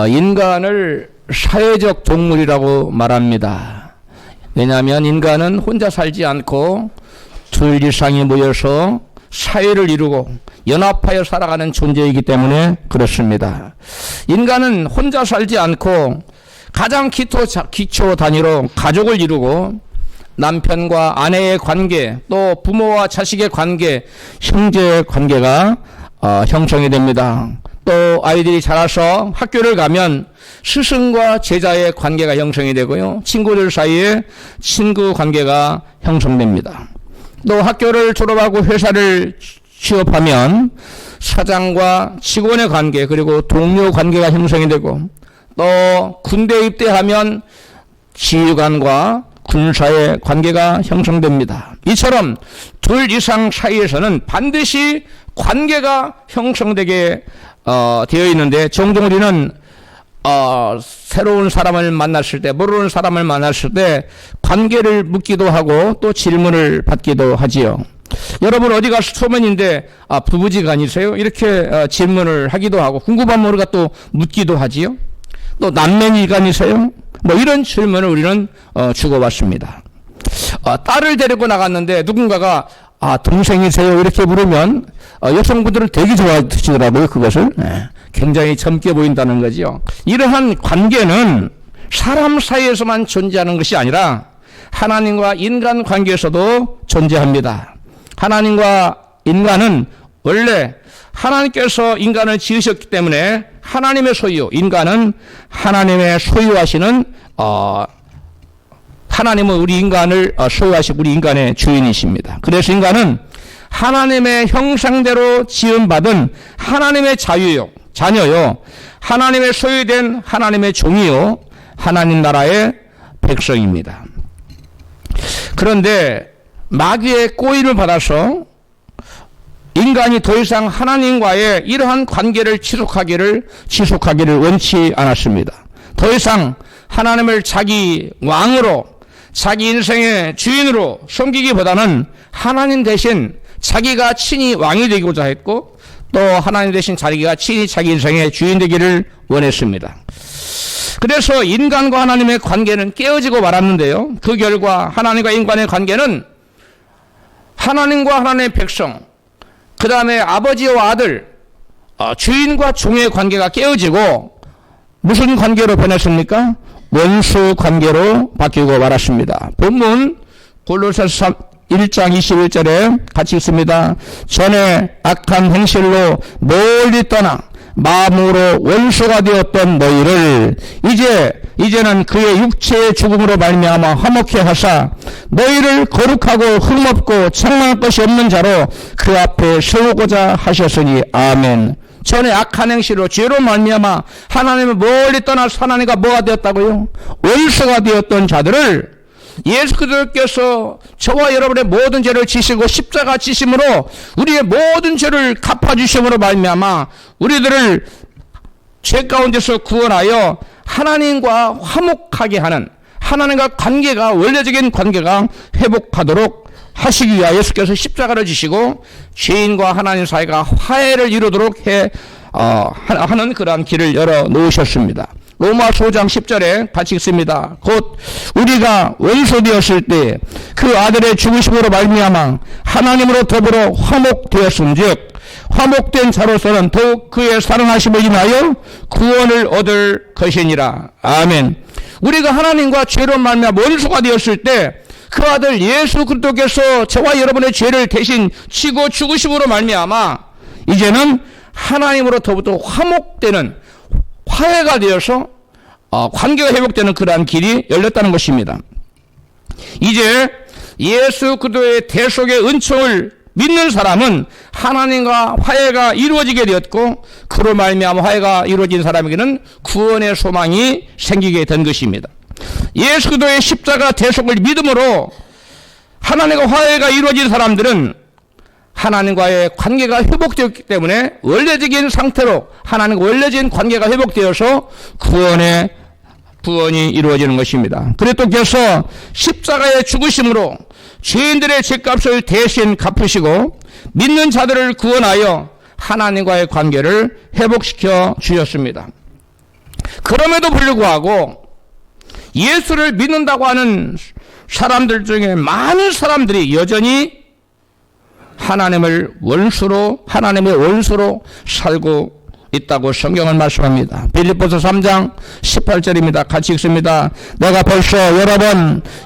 인간을 사회적 동물이라고 말합니다. 왜냐하면 인간은 혼자 살지 않고 둘 이상이 모여서 사회를 이루고 연합하여 살아가는 존재이기 때문에 그렇습니다. 인간은 혼자 살지 않고 가장 기초 단위로 가족을 이루고 남편과 아내의 관계, 또 부모와 자식의 관계, 형제의 관계가 형성이 됩니다. 또 아이들이 자라서 학교를 가면 스승과 제자의 관계가 형성이 되고요. 친구들 사이에 친구 관계가 형성됩니다. 또 학교를 졸업하고 회사를 취업하면 사장과 직원의 관계, 그리고 동료 관계가 형성이 되고, 또 군대 입대하면 지휘관과 군사의 관계가 형성됩니다. 이처럼 둘 이상 사이에서는 반드시 관계가 형성되게 되어 있는데, 종종 우리는 새로운 사람을 만났을 때, 모르는 사람을 만났을 때 관계를 묻기도 하고 또 질문을 받기도 하지요. 여러분 어디 가서 초면인데 부부지간이세요? 이렇게 질문을 하기도 하고, 궁금한 모르가 또 묻기도 하지요. 또 남매지간이세요? 뭐 이런 질문을 우리는 주고받습니다. 딸을 데리고 나갔는데 누군가가 동생이세요? 이렇게 물으면 여성분들은 되게 좋아하시더라고요. 그것을. 굉장히 젊게 보인다는 거죠. 이러한 관계는 사람 사이에서만 존재하는 것이 아니라 하나님과 인간 관계에서도 존재합니다. 하나님과 인간은 원래 하나님께서 인간을 지으셨기 때문에 하나님의 소유, 인간은 하나님의 소유하시는 하나님은 우리 인간을 소유하시고 우리 인간의 주인이십니다. 그래서 인간은 하나님의 형상대로 지음받은 하나님의 자녀요, 하나님의 소유된 하나님의 종이요, 하나님 나라의 백성입니다. 그런데 마귀의 꼬임을 받아서 인간이 더 이상 하나님과의 이러한 관계를 지속하기를 원치 않았습니다. 더 이상 하나님을 자기 왕으로, 자기 인생의 주인으로 섬기기보다는 하나님 대신 자기가 친히 왕이 되고자 했고, 또 하나님 대신 자기가 친히 자기 인생의 주인 되기를 원했습니다. 그래서 인간과 하나님의 관계는 깨어지고 말았는데요, 그 결과 하나님과 인간의 관계는 하나님과 하나님의 백성, 그 다음에 아버지와 아들, 주인과 종의 관계가 깨어지고 무슨 관계로 변했습니까? 원수 관계로 바뀌고 말았습니다. 본문 골로새서 1장 21절에 같이 읽습니다. 전에 악한 행실로 멀리 떠나 마음으로 원수가 되었던 너희를 이제는 그의 육체의 죽음으로 말미암아 화목케 하사 너희를 거룩하고 흠없고 책망할 것이 없는 자로 그 앞에 세우고자 하셨으니 아멘. 전에 악한 행실로 죄로 말미암아 하나님을 멀리 떠나서 하나님과 뭐가 되었다고요? 원수가 되었던 자들을 예수 그리스도께서 저와 여러분의 모든 죄를 지시고 십자가 지심으로 우리의 모든 죄를 갚아주심으로 말미암아 우리들을 죄 가운데서 구원하여 하나님과 화목하게 하는, 하나님과 관계가, 원래적인 관계가 회복하도록 하시기 위하여 예수께서 십자가를 지시고 죄인과 하나님 사이가 화해를 이루도록 하는 그러한 길을 열어 놓으셨습니다. 로마서 5장 10절에 같이 읽습니다. 곧 우리가 원수 되었을 때 그 아들의 죽으심으로 말미암아 하나님으로 더불어 화목되었은즉 화목된 자로서는 더욱 그의 사랑하심을 인하여 구원을 얻을 것이니라. 아멘. 우리가 하나님과 죄로 말미암아 원수가 되었을 때 그 아들 예수 그리스도께서 저와 여러분의 죄를 대신 지고 죽으심으로 말미암아 이제는 하나님으로 더욱더 화목되는, 화해가 되어서 관계가 회복되는 그러한 길이 열렸다는 것입니다. 이제 예수 그리스도의 대속의 은총을 믿는 사람은 하나님과 화해가 이루어지게 되었고, 그로 말미암아 화해가 이루어진 사람에게는 구원의 소망이 생기게 된 것입니다. 예수 그리스도의 십자가 대속을 믿음으로 하나님과 화해가 이루어진 사람들은 하나님과의 관계가 회복되었기 때문에 원래적인 상태로 하나님과 원래적인 관계가 회복되어서 구원이 이루어지는 것입니다. 그리스도께서 십자가의 죽으심으로 죄인들의 죄값을 대신 갚으시고 믿는 자들을 구원하여 하나님과의 관계를 회복시켜 주셨습니다. 그럼에도 불구하고 예수를 믿는다고 하는 사람들 중에 많은 사람들이 여전히 하나님의 원수로 살고 있다고 성경은 말씀합니다. 빌립보서 3장 18절입니다. 같이 읽습니다. 내가 벌써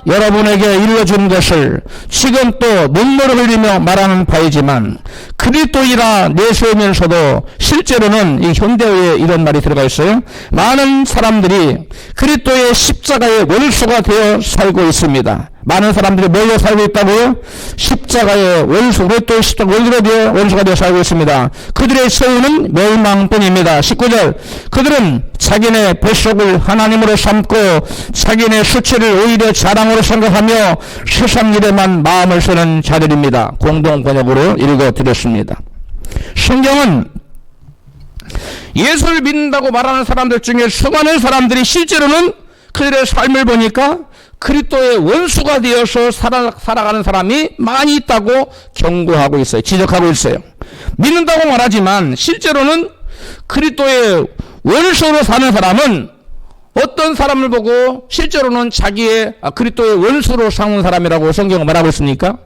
여러분에게 일러준 것을 지금 또 눈물을 흘리며 말하는 바이지만 그리스도이라 내세우면서도 실제로는 이 현대어에 이런 말이 들어가 있어요. 많은 사람들이 그리스도의 십자가의 원수가 되어 살고 있습니다. 많은 사람들이 뭘로 살고 있다고요? 십자가의 원수, 그리스도의 십자가 원수가 되어 살고 있습니다. 그들의 소유는 멸망뿐입니다. 19절, 그들은 자기네 뱃속을 하나님으로 삼고 자기네 수치를 오히려 자랑으로 생각하며 세상 일에만 마음을 쓰는 자들입니다. 공동 번역으로 읽어드렸습니다. 성경은 예수를 믿는다고 말하는 사람들 중에 수많은 사람들이 실제로는 그들의 삶을 보니까 그리스도의 원수가 되어서 살아가는 사람이 많이 있다고 경고하고 있어요. 지적하고 있어요. 믿는다고 말하지만 실제로는 그리스도의 원수로 사는 사람은 어떤 사람을 보고 실제로는 자기의 그리스도의 원수로 사는 사람이라고 성경은 말하고 있습니까?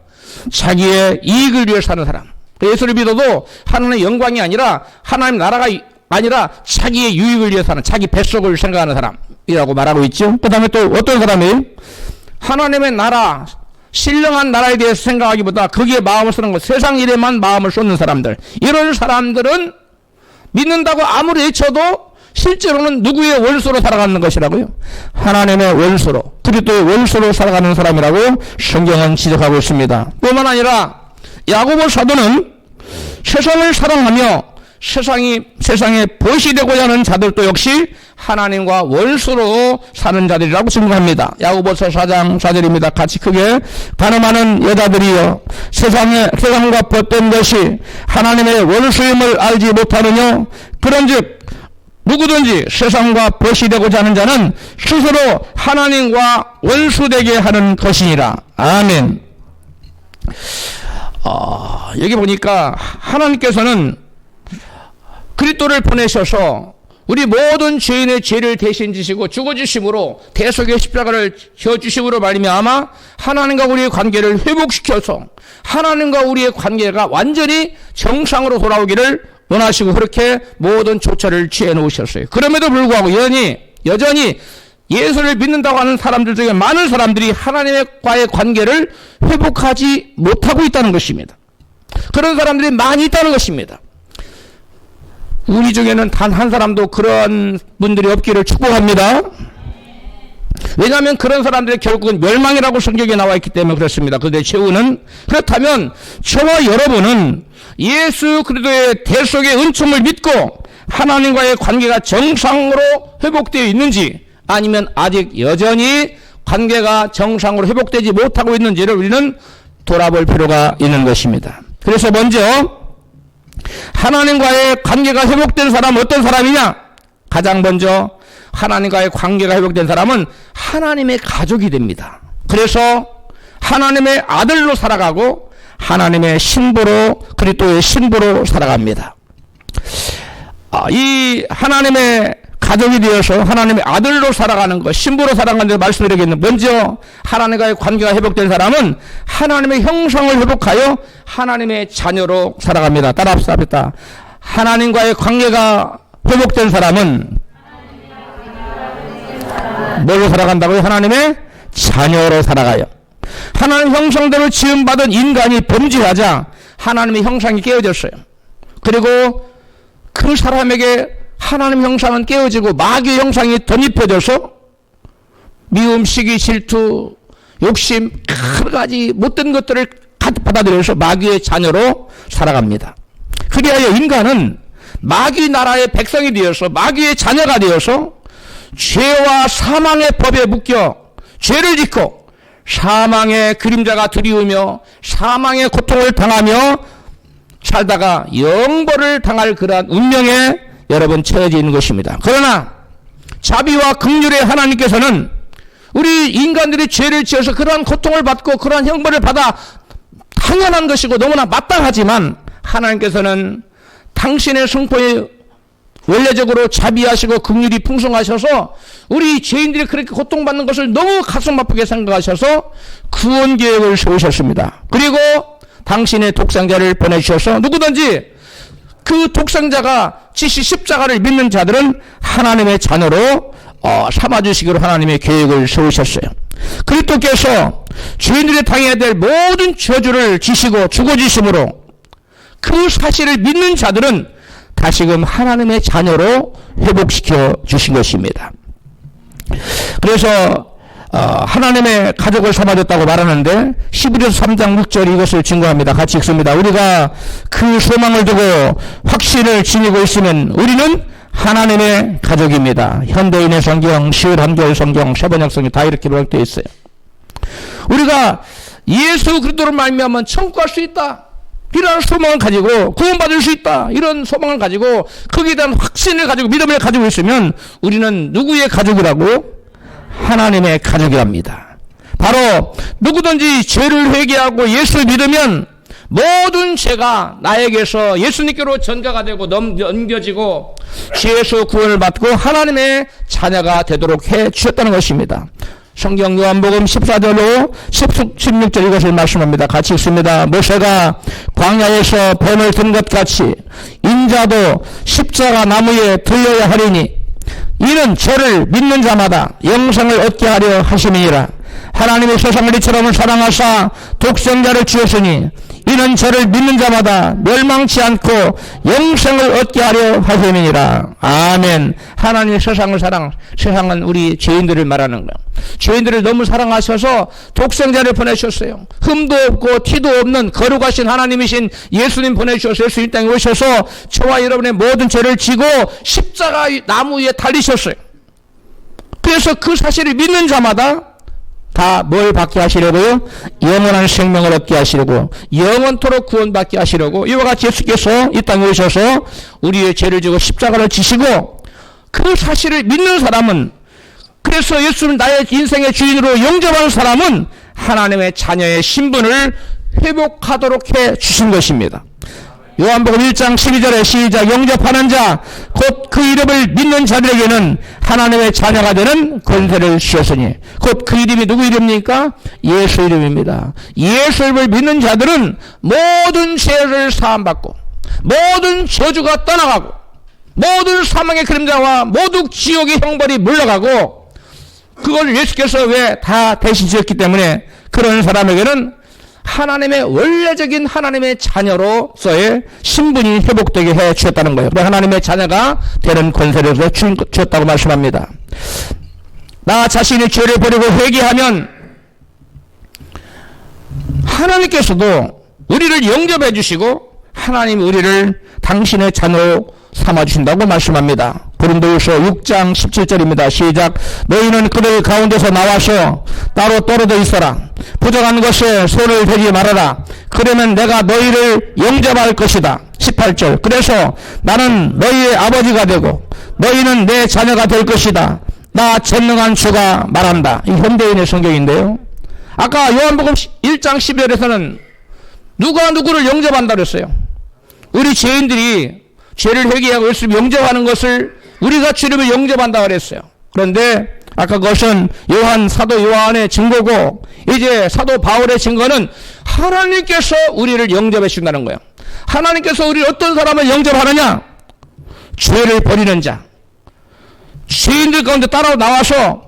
자기의 이익을 위해 사는 사람. 예수를 믿어도 하나님의 영광이 아니라 하나님 나라가 아니라 자기의 유익을 위해 사는, 자기 뱃속을 생각하는 사람이라고 말하고 있죠. 그 다음에 또 어떤 사람이 하나님의 나라, 신령한 나라에 대해서 생각하기보다 거기에 마음을 쓰는 것, 세상 일에만 마음을 쏟는 사람들, 이런 사람들은 믿는다고 아무리 외쳐도 실제로는 누구의 원수로 살아가는 것이라고요? 하나님의 원수로, 그리스도의 원수로 살아가는 사람이라고 성경은 지적하고 있습니다. 뿐만 아니라 야고보 사도는 세상을 사랑하며 세상에 벗이 되고자 하는 자들도 역시 하나님과 원수로 사는 자들이라고 증거합니다. 야고보서 4장 4절입니다. 같이 크게, 가늠하는 여자들이여 세상과 벗된 것이 하나님의 원수임을 알지 못하느냐? 그런즉 누구든지 세상과 벗이 되고자 하는 자는 스스로 하나님과 원수되게 하는 것이니라. 아멘. 여기 보니까 하나님께서는 그리스도를 보내셔서 우리 모든 죄인의 죄를 대신 지시고 죽어주심으로 대속의 십자가를 져주심으로 말미암아 하나님과 우리의 관계를 회복시켜서 하나님과 우리의 관계가 완전히 정상으로 돌아오기를 원하시고 그렇게 모든 조처를 취해 놓으셨어요. 그럼에도 불구하고 여전히 예수를 믿는다고 하는 사람들 중에 많은 사람들이 하나님과의 관계를 회복하지 못하고 있다는 것입니다. 그런 사람들이 많이 있다는 것입니다. 우리 중에는 단 한 사람도 그런 분들이 없기를 축복합니다. 왜냐하면 그런 사람들의 결국은 멸망이라고 성경에 나와 있기 때문에 그렇습니다. 그들의 최후는. 그렇다면 저와 여러분은 예수 그리스도의 대속의 은총을 믿고 하나님과의 관계가 정상으로 회복되어 있는지, 아니면 아직 여전히 관계가 정상으로 회복되지 못하고 있는지를 우리는 돌아볼 필요가 있는 것입니다. 그래서 먼저 하나님과의 관계가 회복된 사람은 어떤 사람이냐? 가장 먼저 하나님과의 관계가 회복된 사람은 하나님의 가족이 됩니다. 그래서 하나님의 아들로 살아가고 하나님의 신부로, 그리스도의 신부로 살아갑니다. 이 하나님의 가족이 되어서 하나님의 아들로 살아가는 것, 신부로 살아가는 데 말씀드리겠는데, 먼저 하나님과의 관계가 회복된 사람은 하나님의 형상을 회복하여 하나님의 자녀로 살아갑니다. 따라합시다. 하나님과의 관계가 회복된 사람은 뭘로 살아간다고요? 하나님의 자녀로 살아가요. 하나님 형상대로 지음받은 인간이 범죄하자 하나님의 형상이 깨어졌어요. 그리고 그 사람에게 하나님 형상은 깨어지고 마귀의 형상이 덧입혀져서 미움, 시기, 질투, 욕심, 여러 가지 못된 것들을 가득 받아들여서 마귀의 자녀로 살아갑니다. 그리하여 인간은 마귀 나라의 백성이 되어서, 마귀의 자녀가 되어서 죄와 사망의 법에 묶여 죄를 짓고 사망의 그림자가 두려우며 사망의 고통을 당하며 살다가 영벌을 당할 그러한 운명에 여러분 처해져 있는 것입니다. 그러나 자비와 긍휼의 하나님께서는 우리 인간들이 죄를 지어서 그러한 고통을 받고 그러한 형벌을 받아 당연한 것이고 너무나 마땅하지만, 하나님께서는 당신의 성품에 원래적으로 자비하시고 긍휼이 풍성하셔서 우리 죄인들이 그렇게 고통받는 것을 너무 가슴 아프게 생각하셔서 구원 계획을 세우셨습니다. 그리고 당신의 독생자를 보내주셔서 누구든지 그 독생자가 지시 십자가를 믿는 자들은 하나님의 자녀로 삼아주시기로 하나님의 계획을 세우셨어요. 그리스도께서 죄인들이 당해야 될 모든 저주를 지시고 죽어주심으로 그 사실을 믿는 자들은 다시금 하나님의 자녀로 회복시켜 주신 것입니다. 그래서 하나님의 가족을 삼아줬다고 말하는데 히브리서 3장 6절 이것을 증거합니다. 같이 읽습니다. 우리가 그 소망을 두고 확신을 지니고 있으면 우리는 하나님의 가족입니다. 현대인의 성경, 시울 한겨울 성경, 세번역 성경 다 이렇게 번역되어 있어요. 우리가 예수 그리스도로 말미암아 천국 갈 수 있다, 이런 소망을 가지고 구원받을 수 있다, 이런 소망을 가지고 거기에 대한 확신을 가지고 믿음을 가지고 있으면 우리는 누구의 가족이라고? 하나님의 가족이랍니다. 바로 누구든지 죄를 회개하고 예수를 믿으면 모든 죄가 나에게서 예수님께로 전가가 되고 넘겨지고 죄에서 구원을 받고 하나님의 자녀가 되도록 해 주셨다는 것입니다. 성경 요한복음 14절로 16절 이것을 말씀합니다. 같이 읽습니다. 모세가 광야에서 뱀을 든 것 같이 인자도 십자가 나무에 들려야 하리니 이는 저를 믿는 자마다 영생을 얻게 하려 하심이니라. 하나님의 세상을 이처럼 사랑하사 독생자를 주었으니 이는 저를 믿는 자마다 멸망치 않고 영생을 얻게 하려 하심이니라. 아멘. 하나님의 세상은 우리 죄인들을 말하는 거예요. 죄인들을 너무 사랑하셔서 독생자를 보내셨어요. 흠도 없고 티도 없는 거룩하신 하나님이신 예수님 보내주셔서 예수님 땅에 오셔서 저와 여러분의 모든 죄를 지고 십자가 나무 위에 달리셨어요. 그래서 그 사실을 믿는 자마다 다 뭘 받게 하시려고요? 영원한 생명을 얻게 하시려고, 영원토록 구원받게 하시려고 이와 같이 예수께서 이 땅에 오셔서 우리의 죄를 지고 십자가를 지시고 그 사실을 믿는 사람은, 그래서 예수를 나의 인생의 주인으로 영접하는 사람은 하나님의 자녀의 신분을 회복하도록 해 주신 것입니다. 요한복음 1장 12절에 시작. 영접하는 자 곧 그 이름을 믿는 자들에게는 하나님의 자녀가 되는 권세를 주셨으니, 곧 그 이름이 누구 이름입니까? 예수 이름입니다. 예수 이름을 믿는 자들은 모든 죄를 사함받고 모든 저주가 떠나가고 모든 사망의 그림자와 모든 지옥의 형벌이 물러가고, 그걸 예수께서 왜 다 대신 지었기 때문에 그런 사람에게는 하나님의 원래적인 하나님의 자녀로서의 신분이 회복되게 해 주셨다는 거예요. 하나님의 자녀가 되는 권세를 주셨다고 말씀합니다. 나 자신이 죄를 버리고 회개하면 하나님께서도 우리를 영접해 주시고 하나님이 우리를 당신의 자녀로 삼아주신다고 말씀합니다. 고린도후서 6장 17절입니다. 시작. 너희는 그들 가운데서 나와서 따로 떨어져 있어라. 부정한 것에 손을 대지 말아라. 그러면 내가 너희를 영접할 것이다. 18절. 그래서 나는 너희의 아버지가 되고 너희는 내 자녀가 될 것이다. 나 전능한 주가 말한다. 이 현대인의 성경인데요. 아까 요한복음 1장 12절에서는 누가 누구를 영접한다 그랬어요. 우리 죄인들이 죄를 회개하고 예수를 영접하는 것을 우리가 주님을 영접한다 그랬어요. 그런데 아까 그것은 사도 요한의 증거고, 이제 사도 바울의 증거는 하나님께서 우리를 영접해 주신다는 거예요. 하나님께서 우리를 어떤 사람을 영접하느냐? 죄를 버리는 자, 죄인들 가운데 따라 나와서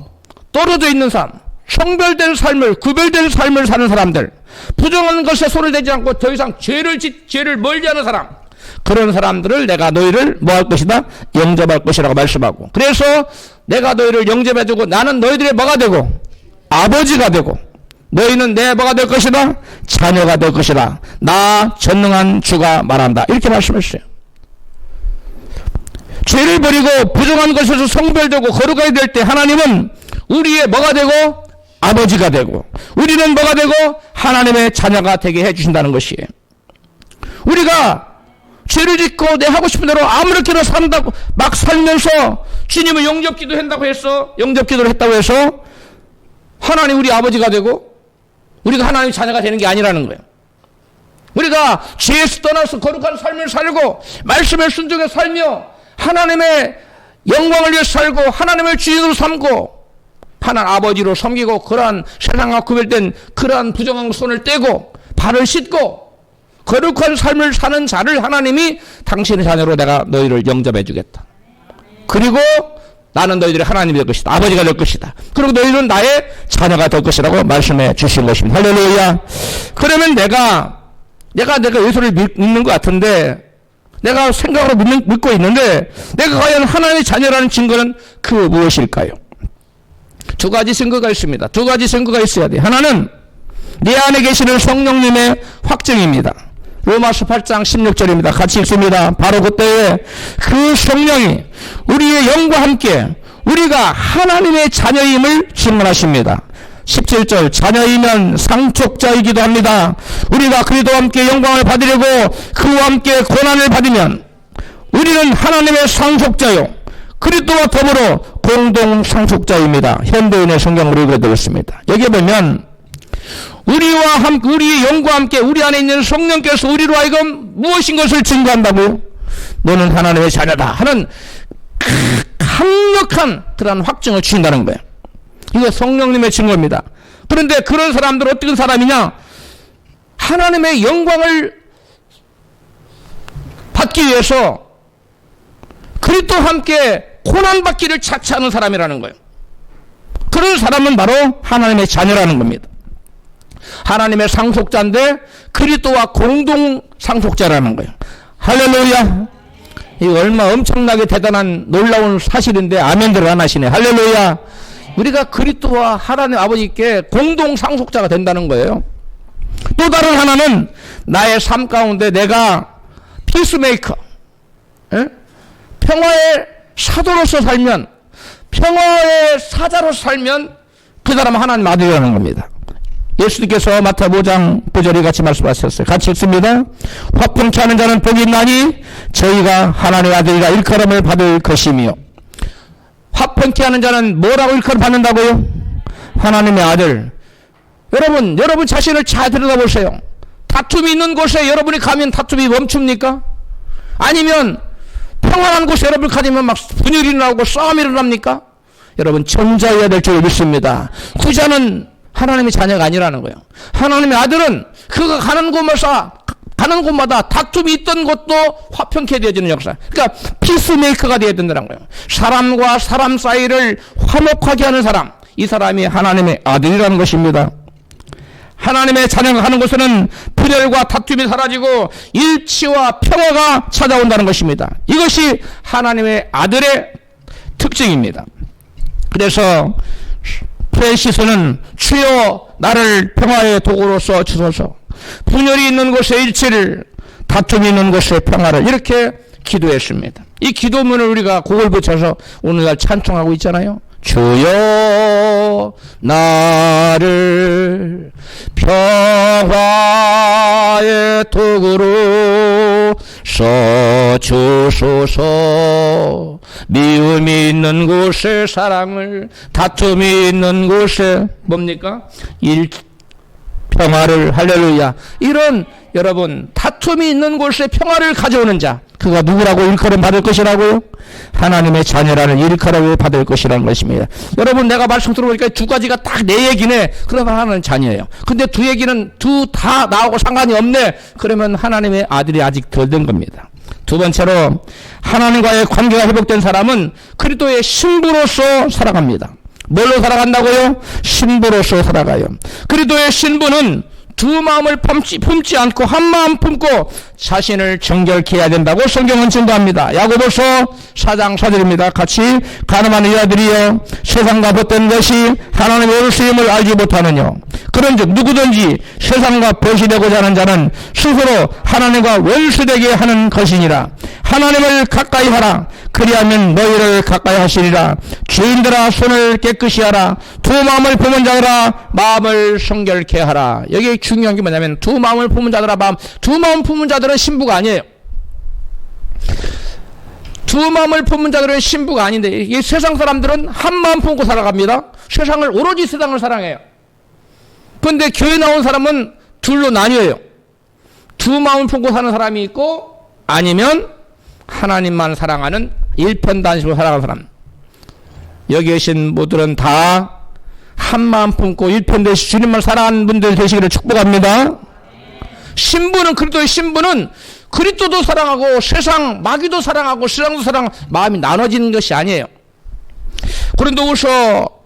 떨어져 있는 사람, 성별된 삶을, 구별된 삶을 사는 사람들, 부정한 것에 손을 대지 않고 더 이상 죄를 멀리하는 사람, 그런 사람들을 내가 너희를 뭐 할 것이다? 영접할 것이라고 말씀하고, 그래서 내가 너희를 영접해주고 나는 너희들의 뭐가 되고? 아버지가 되고, 너희는 내 뭐가 될 것이다? 자녀가 될 것이다. 나 전능한 주가 말한다. 이렇게 말씀했어요. 죄를 버리고 부정한 것에서 성별되고 거룩하게 될 때 하나님은 우리의 뭐가 되고? 아버지가 되고, 우리는 뭐가 되고? 하나님의 자녀가 되게 해주신다는 것이에요. 우리가 죄를 짓고 내 하고 싶은 대로 아무렇게나 산다고 막 살면서 주님을 영접기도 한다고 해서, 영접기도를 했다고 해서 하나님 우리 아버지가 되고 우리가 하나님의 자녀가 되는 게 아니라는 거예요. 우리가 죄에서 떠나서 거룩한 삶을 살고 말씀에 순종해 살며 하나님의 영광을 위해 살고 하나님을 주인으로 삼고 하나님 아버지로 섬기고 그러한 세상과 구별된 그러한 부정한 손을 떼고 발을 씻고 거룩한 삶을 사는 자를 하나님이 당신의 자녀로 내가 너희를 영접해 주겠다. 그리고 나는 너희들의 하나님이 될 것이다. 아버지가 될 것이다. 그리고 너희는 나의 자녀가 될 것이라고 말씀해 주신 것입니다. 할렐루야. 그러면 내가 예수를 믿는 것 같은데 내가 생각으로 믿고 있는데 내가 과연 하나님의 자녀라는 증거는 그 무엇일까요? 두 가지 증거가 있습니다. 두 가지 증거가 있어야 돼. 하나는 내 안에 계시는 성령님의 확증입니다. 로마서 8장 16절입니다. 같이 읽습니다. 바로 그때에 그 성령이 우리의 영과 함께 우리가 하나님의 자녀임을 증언하십니다. 17절 자녀이면 상속자이기도 합니다. 우리가 그리스도와 함께 영광을 받으려고 그와 함께 고난을 받으면 우리는 하나님의 상속자요 그리스도와 더불어 공동 상속자입니다. 현대인의 성경으로 읽어드렸습니다. 여기 보면 우리의 영과 함께 우리 안에 있는 성령께서 우리로 하여금 무엇인 것을 증거한다고요? 너는 하나님의 자녀다 하는 강력한 그러한 확증을 주신다는 거예요. 이거 성령님의 증거입니다. 그런데 그런 사람들은 어떤 사람이냐? 하나님의 영광을 받기 위해서 그리스도와 함께 고난받기를 자처하는 사람이라는 거예요. 그런 사람은 바로 하나님의 자녀라는 겁니다. 하나님의 상속자인데 그리스도와 공동 상속자라는 거예요. 할렐루야. 이거 얼마 엄청나게 대단한 놀라운 사실인데 아멘들 안 하시네. 할렐루야. 우리가 그리스도와 하나님 아버지께 공동 상속자가 된다는 거예요. 또 다른 하나는 나의 삶 가운데 내가 피스메이커, 평화의 사도로서 살면, 평화의 사자로서 살면 그 사람은 하나님 아들이라는 겁니다. 예수님께서 마태복음 5장 9절에 같이 말씀하셨어요. 같이 읽습니다. 화평케 하는 자는 복이 있나니 저희가 하나님의 아들이라 일컬음을 받을 것이며. 화평케 하는 자는 뭐라고 일컬음 받는다고요? 하나님의 아들. 여러분 자신을 잘 들여다보세요. 다툼이 있는 곳에 여러분이 가면 다툼이 멈춥니까? 아니면 평안한 곳에 여러분 가면 막 분열이 일어나고 싸움이 일어납니까? 여러분 전자여야 될 줄 믿습니다. 후자는 하나님의 자녀가 아니라는 거예요. 하나님의 아들은 그가 가는 곳마다 다툼이 있던 것도 화평케 되어지는 역사. 그러니까 피스메이커가 되어야 된다는 거예요. 사람과 사람 사이를 화목하게 하는 사람. 이 사람이 하나님의 아들이라는 것입니다. 하나님의 자녀가 가는 곳에는 분열과 다툼이 사라지고 일치와 평화가 찾아온다는 것입니다. 이것이 하나님의 아들의 특징입니다. 그래서 프랜시스는 주여 나를 평화의 도구로서 주소서, 분열이 있는 곳에 일치를, 다툼이 있는 곳에 평화를, 이렇게 기도했습니다. 이 기도문을 우리가 곡을 붙여서 오늘날 찬송하고 있잖아요. 주여 나를 평화의 도구로 써주소서. 미움이 있는 곳에 사랑을, 다툼이 있는 곳에 뭡니까? 평화를. 할렐루야. 이런 여러분 다툼이 있는 곳에 평화를 가져오는 자, 그가 누구라고 일컬음 받을 것이라고요? 하나님의 자녀라는 일컬음을 받을 것이라는 것입니다. 여러분 내가 말씀 들어보니까 두 가지가 딱 내 얘기네. 그러면 하나는 자녀예요. 근데 두 얘기는 두 다 나하고 상관이 없네. 그러면 하나님의 아들이 아직 덜 된 겁니다. 두 번째로 하나님과의 관계가 회복된 사람은 그리스도의 신부로서 살아갑니다. 뭘로 살아간다고요? 신부로서 살아가요. 그리스도의 신부는 두 마음을 품지 않고 한 마음 품고 자신을 정결케 해야 된다고 성경은 증거합니다. 야고보서 4장 4절입니다. 같이 가늠하는 여자들이여 세상과 벗된 것이 하나님의 옳으심을 알지 못하느뇨. 그런즉 누구든지 세상과 벗이 되고자 하는 자는 스스로 하나님과 원수되게 하는 것이니라. 하나님을 가까이 하라. 그리하면 너희를 가까이 하시리라. 죄인들아 손을 깨끗이 하라. 두 마음을 품은 자들아 마음을 성결케 하라. 여기 중요한 게 뭐냐면 두 마음을 품은 자들아 두 마음 품은 자들은 신부가 아니에요. 두 마음을 품은 자들은 신부가 아닌데 이 세상 사람들은 한 마음 품고 살아갑니다. 세상을 오로지 세상을 사랑해요. 그런데 교회 나온 사람은 둘로 나뉘어요. 두 마음을 품고 사는 사람이 있고 아니면 하나님만 사랑하는 일편단심으로 살아가는 사람. 여기 계신 분들은 다 한마음 품고 일편되시 주님을 사랑하는 분들 되시기를 축복합니다. 신부는 그리스도의 신부는 그리스도도 사랑하고 세상 마귀도 사랑하고 세상도 사랑하고 마음이 나눠지는 것이 아니에요. 고린도후서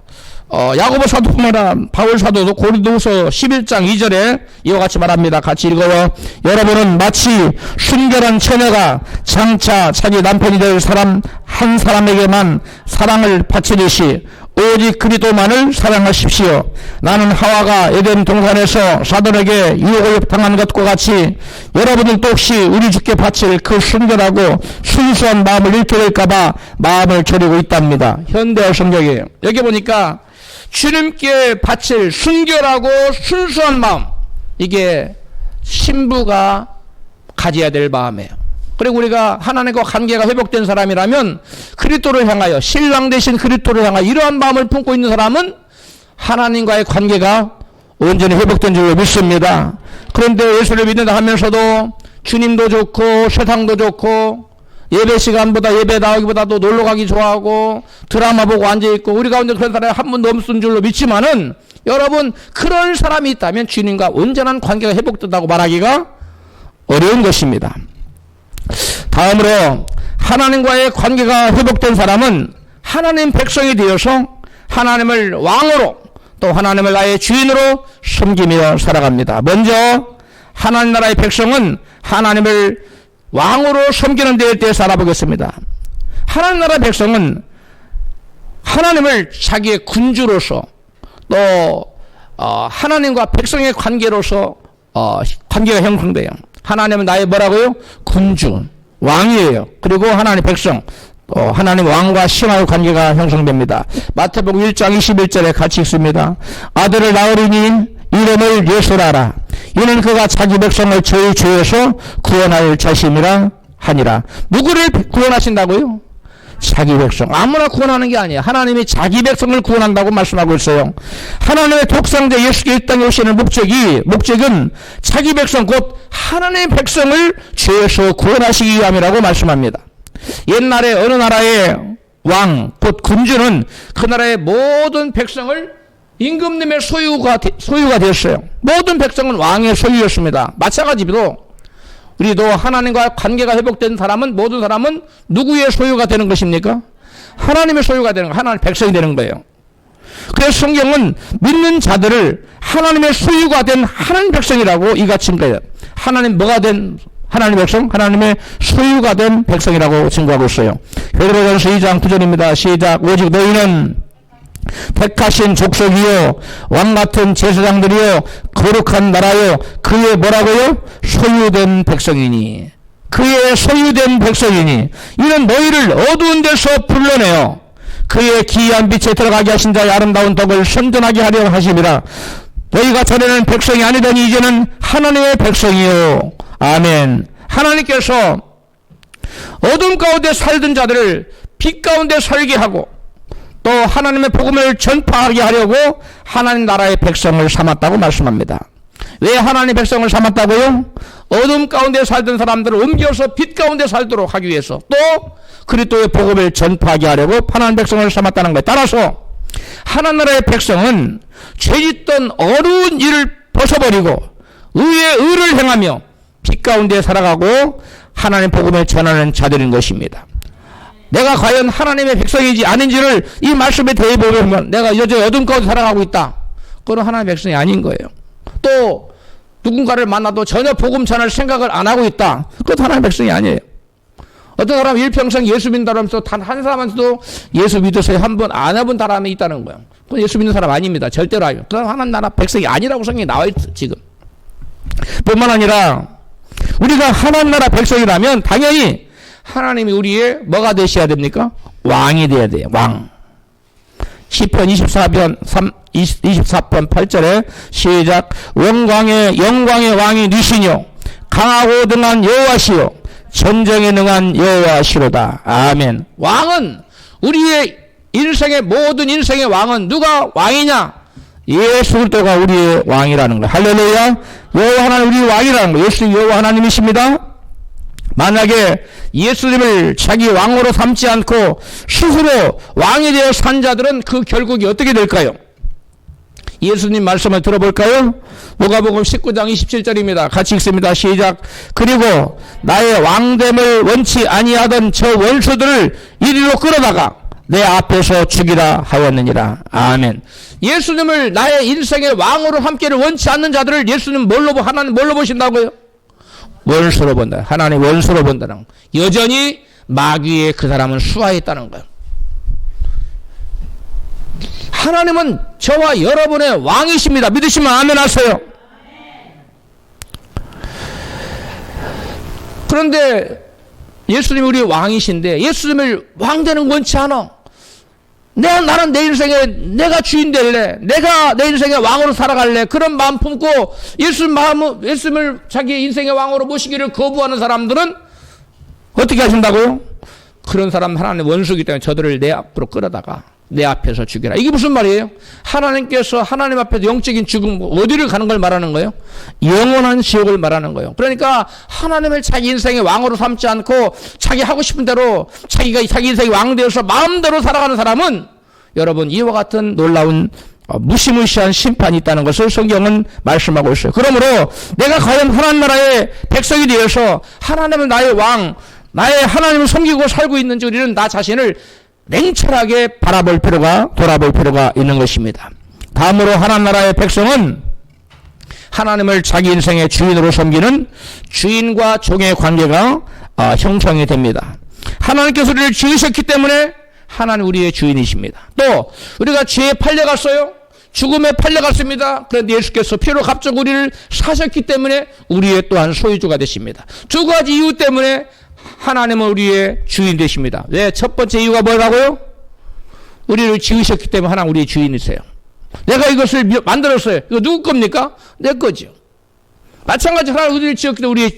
야고보 사도뿐만 아니라 바울 사도도 고린도후서 11장 2절에 이와 같이 말합니다. 같이 읽어요. 여러분은 마치 순결한 처녀가 장차 자기 남편이 될 사람 한 사람에게만 사랑을 바치듯이 오직 그리스도만을 사랑하십시오. 나는 하와가 에덴 동산에서 사단에게 유혹을 당한 것과 같이 여러분들도 혹시 우리 주께 바칠 그 순결하고 순수한 마음을 잃게 될까봐 마음을 졸이고 있답니다. 현대어 성경이에요. 여기 보니까 주님께 바칠 순결하고 순수한 마음, 이게 신부가 가져야 될 마음이에요. 그리고 우리가 하나님과 관계가 회복된 사람이라면 그리스도를 향하여, 신랑 되신 그리스도를 향하여 이러한 마음을 품고 있는 사람은 하나님과의 관계가 온전히 회복된 줄로 믿습니다. 그런데 예수를 믿는다 하면서도 주님도 좋고 세상도 좋고 예배 시간보다 예배 나오기보다도 놀러가기 좋아하고 드라마 보고 앉아있고 우리 가운데 그런 사람이 한 번도 없는 줄로 믿지만은, 여러분 그런 사람이 있다면 주님과 온전한 관계가 회복된다고 말하기가 어려운 것입니다. 다음으로 하나님과의 관계가 회복된 사람은 하나님 백성이 되어서 하나님을 왕으로 또 하나님을 나의 주인으로 섬기며 살아갑니다. 먼저 하나님 나라의 백성은 하나님을 왕으로 섬기는 데에 대해서 알아보겠습니다. 하나님 나라 백성은 하나님을 자기의 군주로서 또 하나님과 백성의 관계로서 관계가 형성돼요. 하나님은 나의 뭐라고요? 군주, 왕이에요. 그리고 하나님 백성, 하나님 왕과 신하의 관계가 형성됩니다. 마태복음 1장 21절에 같이 읽습니다. 아들을 낳으리니 이름을 예수라라. 이는 그가 자기 백성을 저희 죄에서 구원할 자심이라 하니라. 누구를 구원하신다고요? 자기 백성. 아무나 구원하는 게 아니에요. 하나님이 자기 백성을 구원한다고 말씀하고 있어요. 하나님의 독생자 예수께서 이 땅에 오시는 목적은 자기 백성 곧 하나님의 백성을 죄에서 구원하시기 위함이라고 말씀합니다. 옛날에 어느 나라의 왕 곧 군주는 그 나라의 모든 백성을 임금님의 소유가 됐어요. 모든 백성은 왕의 소유였습니다. 마찬가지로 우리도 하나님과 관계가 회복된 사람은, 모든 사람은 누구의 소유가 되는 것입니까? 하나님의 소유가 되는 거예요. 하나님의 백성이 되는 거예요. 그래서 성경은 믿는 자들을 하나님의 소유가 된 하나님 백성이라고 이같이 증거해요. 하나님 뭐가 된 하나님 백성? 하나님의 소유가 된 백성이라고 증거하고 있어요. 베드로전서 2장 9절입니다. 시작. 오직 너희는 택하신 족속이요 왕같은 제사장들이요 거룩한 나라요 그의 뭐라고요? 소유된 백성이니. 그의 소유된 백성이니 이는 너희를 어두운 데서 불러내어 그의 기이한 빛에 들어가게 하신 자의 아름다운 덕을 선전하게 하려 하심이라. 너희가 전에는 백성이 아니더니 이제는 하나님의 백성이요. 아멘. 하나님께서 어둠 가운데 살던 자들을 빛 가운데 살게 하고 또 하나님의 복음을 전파하게 하려고 하나님 나라의 백성을 삼았다고 말씀합니다. 왜 하나님의 백성을 삼았다고요? 어둠 가운데 살던 사람들을 옮겨서 빛 가운데 살도록 하기 위해서, 또 그리스도의 복음을 전파하게 하려고 하나님 백성을 삼았다는 거예요. 따라서 하나님 나라의 백성은 죄짓던 어두운 일을 벗어버리고 의의 의를 행하며 빛 가운데 살아가고 하나님 복음을 전하는 자들인 것입니다. 내가 과연 하나님의 백성이지 아닌지를 이 말씀에 대해 보면 내가 여전히 어둠 가운데 살아가고 있다. 그건 하나님의 백성이 아닌 거예요. 또 누군가를 만나도 전혀 복음 전할 생각을 안 하고 있다. 그것도 하나님의 백성이 아니에요. 어떤 사람은 일평생 예수 믿는다고 하면서 단 한 사람한테도 예수 믿어서 한 번 안 해본 사람이 있다는 거예요. 그건 예수 믿는 사람 아닙니다. 절대로 아니에요. 그건 하나님 나라 백성이 아니라고 성경에 나와 있어 지금. 뿐만 아니라 우리가 하나님 나라 백성이라면 당연히 하나님이 우리의 뭐가 되셔야 됩니까? 왕이 되어야 돼요. 왕. 시편 24편 8절에 시작. 영광의 왕이 니시뇨 강하고 능한 여호와시요 전쟁에 능한 여호와시로다. 아멘. 왕은 우리의 인생의 모든 인생의 왕은 누가 왕이냐? 예수 그리스도가 우리의 왕이라는 거예요. 할렐루야. 여호와 하나님 우리의 왕이라는 거예요. 예수 여호와 하나님이십니다. 만약에 예수님을 자기 왕으로 삼지 않고 스스로 왕이 되어 산 자들은 그 결국이 어떻게 될까요? 예수님 말씀을 들어볼까요? 누가복음 19장 27절입니다. 같이 읽습니다. 시작. 그리고 나의 왕됨을 원치 아니하던 저 원수들을 이리로 끌어다가 내 앞에서 죽이라 하였느니라. 아멘. 예수님을 나의 인생의 왕으로 함께를 원치 않는 자들을 예수님 하나님 뭘로 보신다고요? 원수로 본다. 하나님 원수로 본다는 거. 여전히 마귀에 그 사람은 수하에 있다는 거예요. 하나님은 저와 여러분의 왕이십니다. 믿으시면 아멘 하세요. 그런데 예수님이 우리 왕이신데 예수님을 왕되는 원치 않아. 나는 내 인생에 내가 주인 될래. 내가 내 인생의 왕으로 살아갈래. 그런 마음 품고 예수님을 자기 인생의 왕으로 모시기를 거부하는 사람들은 어떻게 하신다고요? 그런 사람 하나님의 원수이기 때문에 저들을 내 앞으로 끌어다가 내 앞에서 죽여라. 이게 무슨 말이에요? 하나님께서 하나님 앞에서 영적인 죽음, 어디를 가는 걸 말하는 거예요? 영원한 지옥을 말하는 거예요. 그러니까 하나님을 자기 인생의 왕으로 삼지 않고 자기 하고 싶은 대로 자기 인생의 왕 되어서 마음대로 살아가는 사람은 여러분 이와 같은 놀라운 무시무시한 심판이 있다는 것을 성경은 말씀하고 있어요. 그러므로 내가 과연 하나님 나라의 백성이 되어서 하나님은 나의 왕, 나의 하나님을 섬기고 살고 있는지 우리는 나 자신을 냉철하게 돌아볼 필요가 있는 것입니다. 다음으로 하나님 나라의 백성은 하나님을 자기 인생의 주인으로 섬기는 주인과 종의 관계가 형성이 됩니다. 하나님께서 우리를 지으셨기 때문에 하나님 우리의 주인이십니다. 또 우리가 죄에 팔려갔어요. 죽음에 팔려갔습니다. 그런데 예수께서 피로 값주고 우리를 사셨기 때문에 우리의 또한 소유주가 되십니다. 두 가지 이유 때문에 하나님은 우리의 주인 되십니다. 네, 첫 번째 이유가 뭐라고요? 우리를 지으셨기 때문에 하나님 우리의 주인이세요. 내가 이것을 만들었어요. 이거 누구 겁니까? 내 거죠. 마찬가지로 하나님 우리를 지었기 때문에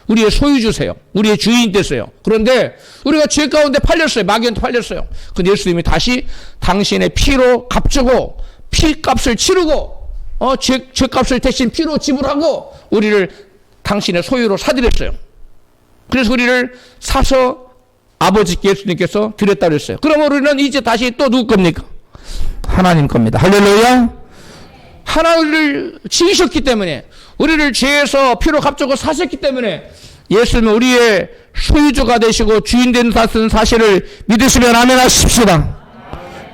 우리의 소유주세요. 우리의 주인이 됐어요. 그런데 우리가 죄 가운데 팔렸어요. 마귀한테 팔렸어요. 근데 예수님이 다시 당신의 피로 값주고 피값을 치르고 죄값을 대신 피로 지불하고 우리를 당신의 소유로 사들였어요. 그래서 우리를 사서 아버지께 예수님께서 드렸다고 했어요. 그러면 우리는 이제 다시 또 누구 겁니까? 하나님 겁니다. 할렐루야. 하나님을 지으셨기 때문에 우리를 죄에서 피로 값주고 사셨기 때문에 예수님은 우리의 소유주가 되시고 주인 된 사실을 믿으시면 아멘 하십시다.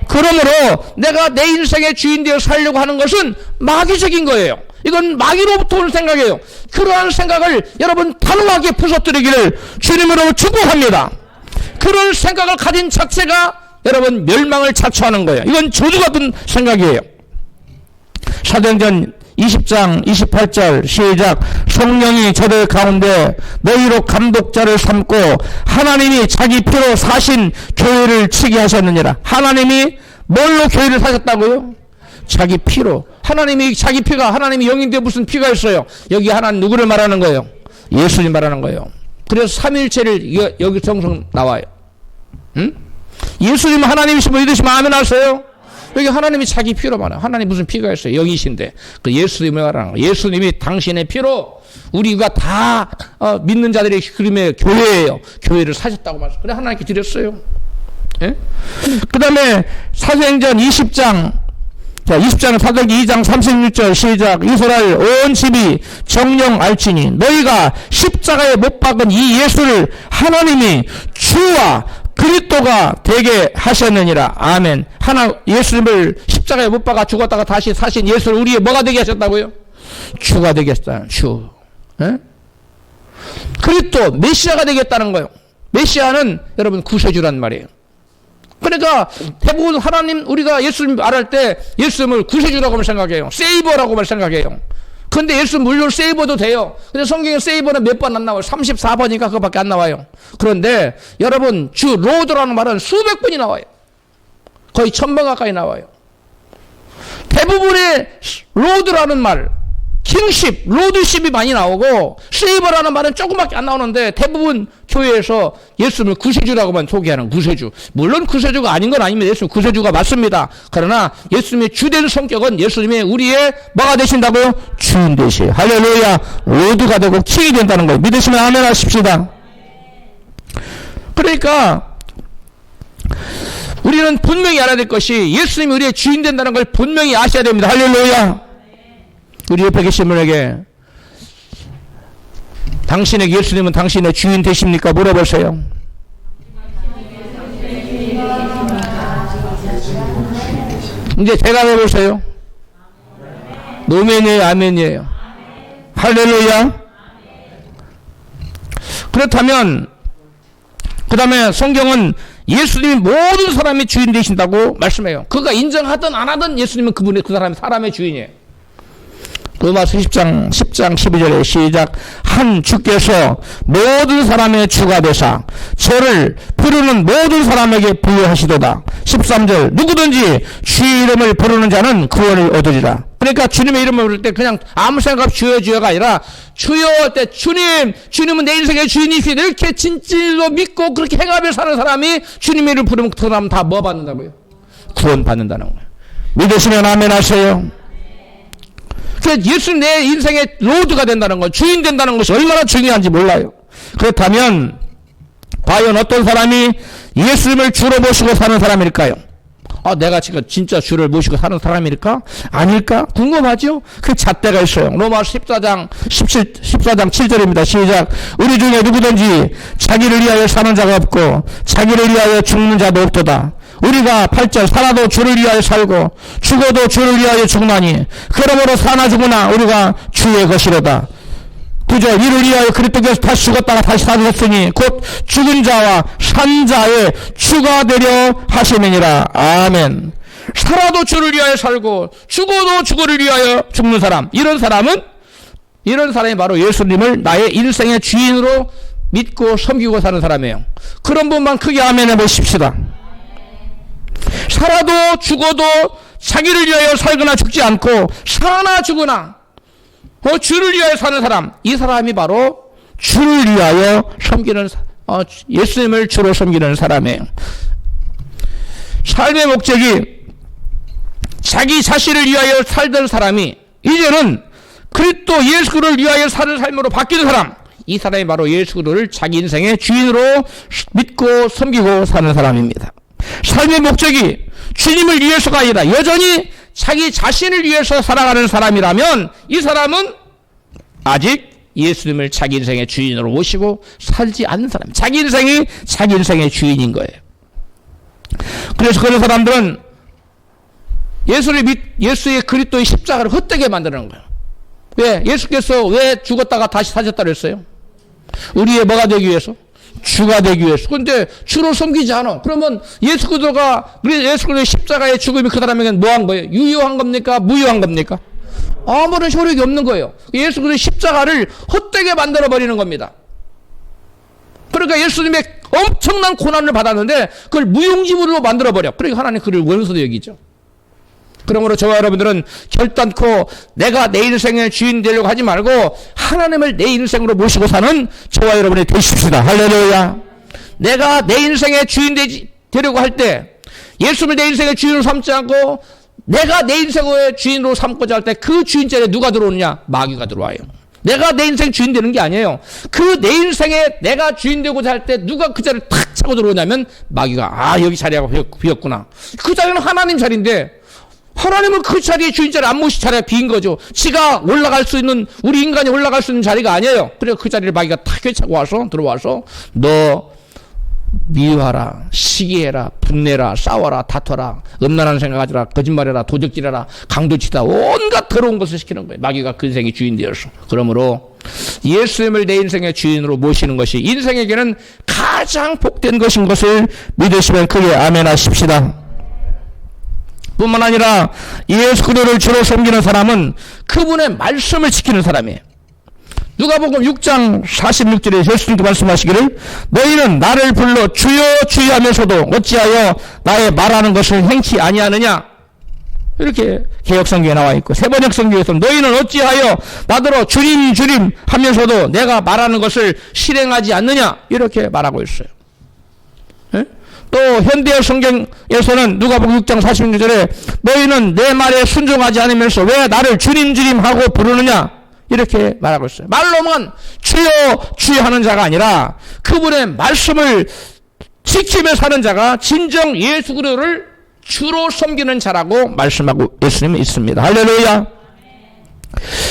그러므로 내가 내 인생의 주인 되어 살려고 하는 것은 마귀적인 거예요. 이건 마귀로부터 온 생각이에요. 그러한 생각을 여러분 단호하게 부서뜨리기를 주님으로 축복합니다. 그런 생각을 가진 자체가 여러분 멸망을 자초하는 거예요. 이건 저주 같은 생각이에요. 사도행전 20장 28절 시작. 성령이 저들 가운데 너희로 감독자를 삼고 하나님이 자기 피로 사신 교회를 치게 하셨느니라. 하나님이 뭘로 교회를 사셨다고요? 자기 피로. 하나님이 자기 피가 하나님이 영인데 무슨 피가 있어요? 여기 하나님 누구를 말하는 거예요? 예수님 말하는 거예요. 그래서 삼위일체를 여기 정성 나와요. 응? 예수님은 하나님이시면 믿으시면 아멘 하세요. 여기 하나님이 자기 피로 말해요. 하나님 무슨 피가 있어요? 영이신데 그 예수님이 말하는 거예요. 예수님이 당신의 피로 우리가 다 믿는 자들의 그림의 교회예요. 교회를 사셨다고 말했어요. 그래 하나님께 드렸어요. 예? 그 다음에 사도행전 20장 자, 20장 사도행전 2장 36절 시작. 이스라엘 온 집이 정령 알지니 너희가 십자가에 못 박은 이 예수를 하나님이 주와 그리스도가 되게 하셨느니라. 아멘. 예수님을 십자가에 못 박아 죽었다가 다시 사신 예수를 우리의 뭐가 되게 하셨다고요? 주가 되게 하셨다는 주. 예? 그리스도 메시아가 되겠다는 거예요. 메시아는 여러분 구세주란 말이에요. 그러니까 대부분 하나님 우리가 예수님 말할 때 예수님을 구세주라고 생각해요. 세이버라고 생각해요. 그런데 예수님 물론 세이버도 돼요. 근데 성경에 세이버는 몇 번 안 나와요. 34번인가 그거밖에 안 나와요. 그런데 여러분 주 로드라는 말은 수백 번이 나와요. 거의 1000번 가까이 나와요. 대부분의 로드라는 말 킹십, 로드십이 많이 나오고 세이버라는 말은 조금밖에 안 나오는데 대부분 교회에서 예수님을 구세주라고만 소개하는 구세주. 물론 구세주가 아닌 건 아닙니다. 예수님 구세주가 맞습니다. 그러나 예수님의 주된 성격은 예수님의 우리의 뭐가 되신다고요? 주인 되시요. 할렐루야. 로드가 되고 킹이 된다는 거예요. 믿으시면 아멘 하십시다. 그러니까 우리는 분명히 알아야 될 것이 예수님이 우리의 주인 된다는 걸 분명히 아셔야 됩니다. 할렐루야. 우리 옆에 계신 분에게 당신에게 예수님은 당신의 주인 되십니까? 물어보세요. 이제 대답해 보세요. 노멘이에요, 아멘이에요? 할렐루야. 그렇다면 그 다음에 성경은 예수님이 모든 사람의 주인 되신다고 말씀해요. 그가 인정하든 안 하든 예수님은 그 사람이 사람의 주인이에요. 로마서 10장 12절에 시작. 한 주께서 모든 사람의 주가 되사 저를 부르는 모든 사람에게 부여하시도다. 13절 누구든지 주의 이름을 부르는 자는 구원을 얻으리라. 그러니까 주님의 이름을 부를 때 그냥 아무 생각 없이 주여가 아니라 주여 할 때 주님은 내 인생의 주인이시다 이렇게 진실로 믿고 그렇게 행하며 사는 사람이 주님의 이름을 부르면 그 사람 다 뭐 받는다고요? 구원 받는다는 거예요. 믿으시면 아멘 하세요. 예수님 내 인생의 로드가 된다는 것, 주인 된다는 것이 얼마나 중요한지 몰라요. 그렇다면 과연 어떤 사람이 예수님을 주로 모시고 사는 사람일까요? 내가 지금 진짜 주를 모시고 사는 사람일까? 아닐까? 궁금하죠? 그 잣대가 있어요. 로마서 14장 7절입니다. 시작. 우리 중에 누구든지 자기를 위하여 사는 자가 없고 자기를 위하여 죽는 자도 없도다. 우리가 8절 살아도 주를 위하여 살고 죽어도 주를 위하여 죽나니 그러므로 사나 죽으나 우리가 주의 것이로다. 9절 이를 위하여 그리스도께서 다시 죽었다가 다시 살으셨으니 곧 죽은 자와 산 자의 주가 되려 하시느니라. 아멘. 살아도 주를 위하여 살고 죽어도 주를 위하여 죽는 사람, 이런 사람이 바로 예수님을 나의 인생의 주인으로 믿고 섬기고 사는 사람이에요. 그런 분만 크게 아멘 해보십시다. 살아도 죽어도 자기를 위하여 살거나 죽지 않고 사나 죽으나 주를 위하여 사는 사람, 이 사람이 바로 주를 위하여 섬기는 예수님을 주로 섬기는 사람이에요. 삶의 목적이 자기 자신을 위하여 살던 사람이 이제는 그리스도 예수를 위하여 사는 삶으로 바뀌는 사람, 이 사람이 바로 예수를 자기 인생의 주인으로 믿고 섬기고 사는 사람입니다. 삶의 목적이 주님을 위해서가 아니라 여전히 자기 자신을 위해서 살아가는 사람이라면 이 사람은 아직 예수님을 자기 인생의 주인으로 모시고 살지 않는 사람, 자기 인생이 자기 인생의 주인인 거예요. 그래서 그런 사람들은 예수의 그리스도의 십자가를 헛되게 만드는 거예요. 왜? 예수께서 왜 죽었다가 다시 사셨다고 했어요? 우리의 뭐가 되기 위해서? 주가 되기 위해서. 근데 주로 섬기지 않아. 그러면 예수 그리스도의 십자가의 죽음이 그 사람에게는 뭐 한 거예요? 유효한 겁니까? 무효한 겁니까? 아무런 효력이 없는 거예요. 예수 그리스도의 십자가를 헛되게 만들어 버리는 겁니다. 그러니까 예수님의 엄청난 고난을 받았는데 그걸 무용지물로 만들어 버려. 그러니까 하나님 그를 원수로 여기죠. 그러므로 저와 여러분들은 결단코 내가 내 인생의 주인 되려고 하지 말고 하나님을 내 인생으로 모시고 사는 저와 여러분이 되십시다. 할렐루야. 내가 내 인생의 주인 되려고 할 때 예수를 내 인생의 주인으로 삼지 않고 내가 내 인생의 주인으로 삼고자 할 때 그 주인 자리에 누가 들어오느냐? 마귀가 들어와요. 내가 내 인생 주인 되는 게 아니에요. 그 내 인생에 내가 주인 되고자 할 때 누가 그 자리를 탁 차고 들어오냐면 마귀가 여기 자리가 비었구나. 그 자리는 하나님 자리인데 하나님은 그 자리에 주인 자리 안 모실 자리가 비인 거죠. 지가 올라갈 수 있는, 우리 인간이 올라갈 수 있는 자리가 아니에요. 그래서 그 자리를 마귀가 탁 꿰차고 들어와서 너 미워하라, 시기해라, 분내라, 싸워라, 다퉈라, 음란한 생각하지라, 거짓말해라, 도적질해라, 강도치다, 온갖 더러운 것을 시키는 거예요. 마귀가 그 인생의 주인 되어서. 그러므로 예수님을 내 인생의 주인으로 모시는 것이 인생에게는 가장 복된 것인 것을 믿으시면 크게 아멘 하십시다. 뿐만 아니라 예수 그리스도를 주로 섬기는 사람은 그분의 말씀을 지키는 사람이에요. 누가복음 6장 46절에 예수님께 말씀하시기를 너희는 나를 불러 주여 주여 하면서도 어찌하여 나의 말하는 것을 행치 아니하느냐, 이렇게 개역성경에 나와 있고, 세번역성경에서는 너희는 어찌하여 나더러 주님 주님 하면서도 내가 말하는 것을 실행하지 않느냐, 이렇게 말하고 있어요. 예? 또 현대역 성경에서는 누가복음 6장 46절에 너희는 내 말에 순종하지 않으면서 왜 나를 주님 주님 하고 부르느냐, 이렇게 말하고 있어요. 말로만 주여 주여 하는 자가 아니라 그분의 말씀을 지키며 사는 자가 진정 예수 그리스도를 주로 섬기는 자라고 말씀하고 예수님이 있습니다. 할렐루야.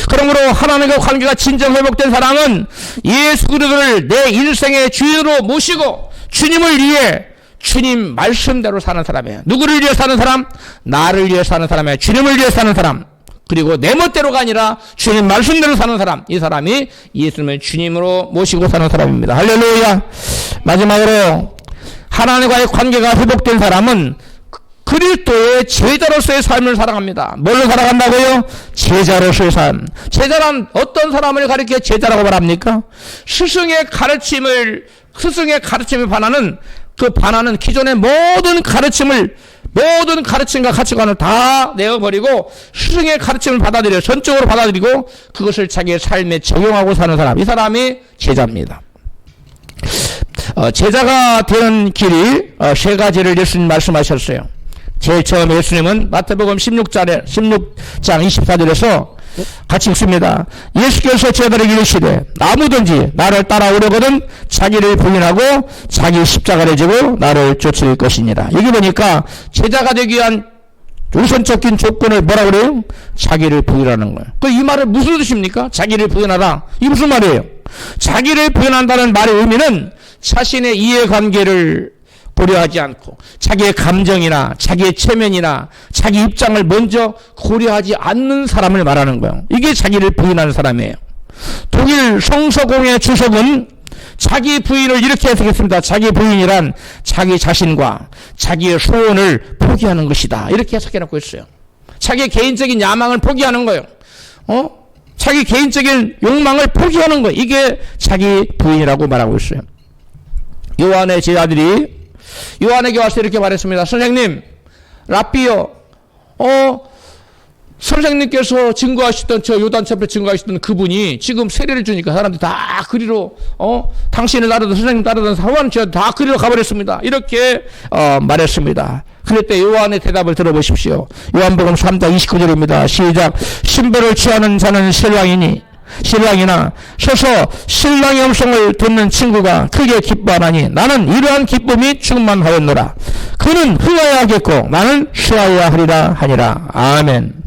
그러므로 하나님과 관계가 진정 회복된 사람은 예수 그리스도를 내 인생의 주인으로 모시고 주님을 위해 주님 말씀대로 사는 사람이에요. 누구를 위해 사는 사람? 나를 위해 사는 사람이에요. 주님을 위해 사는 사람. 그리고 내 멋대로가 아니라 주님 말씀대로 사는 사람. 이 사람이 예수님을 주님으로 모시고 사는 사람입니다. 할렐루야. 마지막으로 하나님과의 관계가 회복된 사람은 그리스도의 제자로서의 삶을 살아갑니다. 뭘로 살아간다고요? 제자로서의 삶. 제자란 어떤 사람을 가리켜 제자라고 말합니까? 스승의 가르침에 반하는 그 반하는 기존의 모든 가르침과 가치관을 다 내어버리고 스승의 가르침을 받아들여 전적으로 받아들이고 그것을 자기의 삶에 적용하고 사는 사람. 이 사람이 제자입니다. 제자가 되는 길이 세 가지를 예수님 말씀하셨어요. 제일 처음에 예수님은 마태복음 16장 24절에서 같이 읽습니다. 예수께서 제자들에게 이르시되 아무든지 나를 따라오려거든 자기를 부인하고 자기 십자가를 지고 나를 쫓을 것이니라. 여기 보니까 제자가 되기 위한 우선적인 조건을 뭐라고 그래요? 자기를 부인하는 거예요. 이 말은 무슨 뜻입니까? 자기를 부인하라. 이게 무슨 말이에요? 자기를 부인한다는 말의 의미는 자신의 이해관계를 고려하지 않고 자기의 감정이나 자기의 체면이나 자기 입장을 먼저 고려하지 않는 사람을 말하는 거예요. 이게 자기를 부인하는 사람이에요. 독일 성서공회 주석은 자기 부인을 이렇게 해석했습니다. 자기 부인이란 자기 자신과 자기의 소원을 포기하는 것이다. 이렇게 해석해놓고 있어요. 자기 개인적인 야망을 포기하는 거예요. 자기 개인적인 욕망을 포기하는 거예요. 이게 자기 부인이라고 말하고 있어요. 요한의 제자들이 요한에게 와서 이렇게 말했습니다. 선생님, 랍비요, 선생님께서 증거하시던 저 요단처에 증거하시던 그분이 지금 세례를 주니까 사람들이 다 그리로 당신을 따르던 선생님 따르던 사원 다 그리로 가버렸습니다. 이렇게 말했습니다. 그럴 때 요한의 대답을 들어보십시오. 요한복음 3장 29절입니다. 시작. 신부를 취하는 자는 신랑이나 서서 신랑의 음성을 듣는 친구가 크게 기뻐하나니 나는 이러한 기쁨이 충만하였노라. 그는 흥하여야 하겠고 나는 쉬어야 하리라 하니라. 아멘.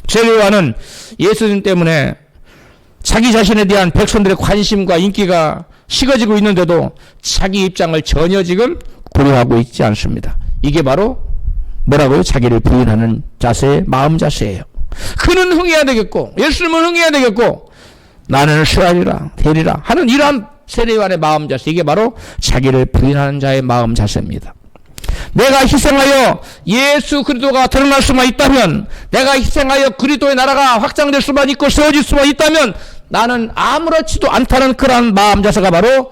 제요한은 예수님 때문에 자기 자신에 대한 백성들의 관심과 인기가 식어지고 있는데도 자기 입장을 전혀 지금 고려하고 있지 않습니다. 이게 바로 뭐라고요? 자기를 부인하는 자세의 마음 자세예요. 그는 흥해야 되겠고 예수님은 흥해야 되겠고 나는 쉬어야 되리라 하는 이러한 세례요한의 마음 자세, 이게 바로 자기를 부인하는 자의 마음 자세입니다. 내가 희생하여 예수 그리스도가 드러날 수만 있다면, 내가 희생하여 그리스도의 나라가 확장될 수만 있고 세워질 수만 있다면 나는 아무렇지도 않다는 그러한 마음 자세가 바로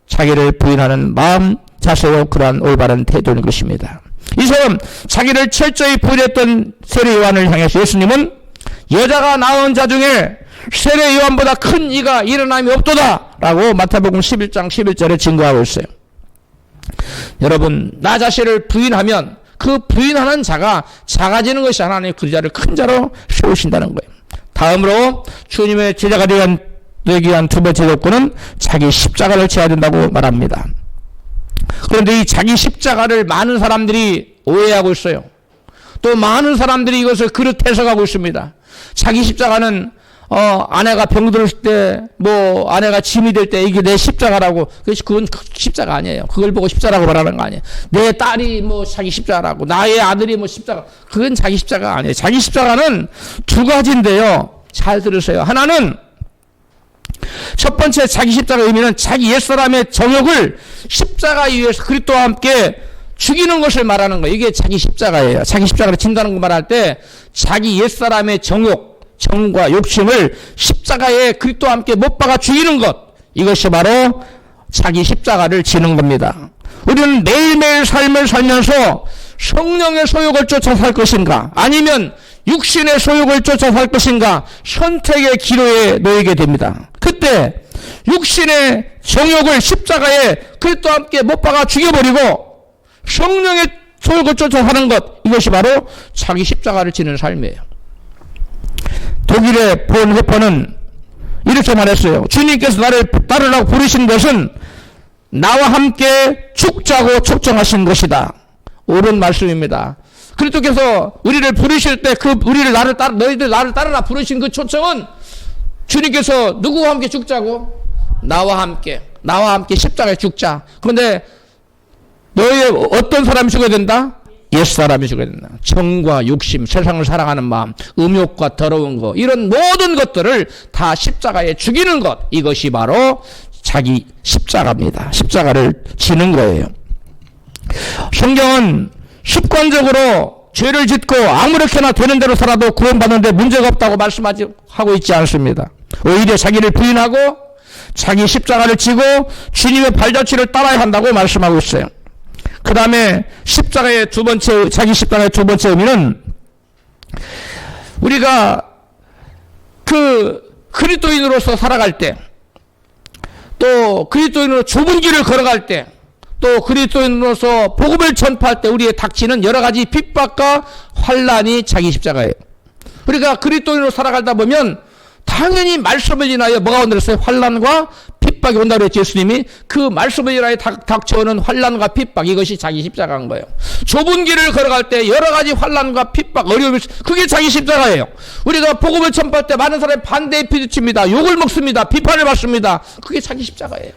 자기를 부인하는 마음 자세요, 그러한 올바른 태도인 것입니다. 이 사람 자기를 철저히 부인했던 세례 요한을 향해서 예수님은 여자가 낳은 자 중에 세례 요한보다 큰 이가 일어남이 없도다 라고 마태복음 11장 11절에 증거하고 있어요. 여러분, 나 자신을 부인하면 그 부인하는 자가 작아지는 것이 하나님 그 자를 큰 자로 세우신다는 거예요. 다음으로 주님의 제자가 되기 위한 두 번째 조건은 자기 십자가를 져야 된다고 말합니다. 그런데 이 자기 십자가를 많은 사람들이 오해하고 있어요. 또 많은 사람들이 이것을 그릇 해석하고 있습니다. 자기 십자가는 아내가 병들었을 때, 아내가 짐이 될 때 이게 내 십자가라고. 그건 십자가 아니에요. 그걸 보고 십자가라고 말하는 거 아니에요. 내 딸이 자기 십자가라고, 나의 아들이 십자가. 그건 자기 십자가 아니에요. 자기 십자가는 두 가지인데요. 잘 들으세요. 하나는 첫 번째 자기 십자가 의미는 자기 옛사람의 정욕을 십자가 위에서 그리스도와 함께 죽이는 것을 말하는 거예요. 이게 자기 십자가예요. 자기 십자가를 진다는 거 말할 때 자기 옛사람의 정과 욕심을 십자가에 그리스도와 함께 못 박아 죽이는 것, 이것이 바로 자기 십자가를 지는 겁니다. 우리는 매일매일 삶을 살면서 성령의 소욕을 쫓아 살 것인가, 아니면 육신의 소욕을 쫓아 살 것인가, 선택의 기로에 놓이게 됩니다. 그때 육신의 정욕을 십자가에 그리스도와 함께 못 박아 죽여버리고 성령의 소욕을 쫓아 사는 것, 이것이 바로 자기 십자가를 지는 삶이에요. 독일의 본헤퍼는 이렇게 말했어요. 주님께서 나를 따르라고 부르신 것은 나와 함께 죽자고 촉정하신 것이다. 옳은 말씀입니다. 그리스도께서 우리를 부르실 때 우리를 너희들 나를 따르라 부르신 그 초청은 주님께서 누구와 함께 죽자고? 나와 함께 십자가에 죽자. 그런데 너희 어떤 사람이 죽어야 된다? 옛사람이 죽어야 된다. 정과 욕심, 세상을 사랑하는 마음, 음욕과 더러운 것, 이런 모든 것들을 다 십자가에 죽이는 것, 이것이 바로 자기 십자가입니다. 십자가를 지는 거예요. 성경은 습관적으로 죄를 짓고 아무렇게나 되는 대로 살아도 구원받는데 문제가 없다고 말씀하고 있지 않습니다. 오히려 자기를 부인하고 자기 십자가를 지고 주님의 발자취를 따라야 한다고 말씀하고 있어요. 그 다음에 자기 십자가의 두 번째 의미는 우리가 그리스도인으로서 살아갈 때, 또 그리스도인으로 좁은 길을 걸어갈 때, 또 그리스도인으로서 복음을 전파할 때 우리의 닥치는 여러 가지 핍박과 환난이 자기 십자가예요. 우리가 그리스도인으로 살아가다 보면 당연히 말씀을 인하여 뭐가 온다랬어요? 환난과 핍박이 온다고 했죠. 예수님이 그 말씀을 인하여 닥쳐오는 환난과 핍박, 이것이 자기 십자가인 거예요. 좁은 길을 걸어갈 때 여러 가지 환난과 핍박, 어려움이, 그게 자기 십자가예요. 우리가 복음을 전파할 때 많은 사람이 반대에 피딪힙니다. 욕을 먹습니다. 비판을 받습니다. 그게 자기 십자가예요.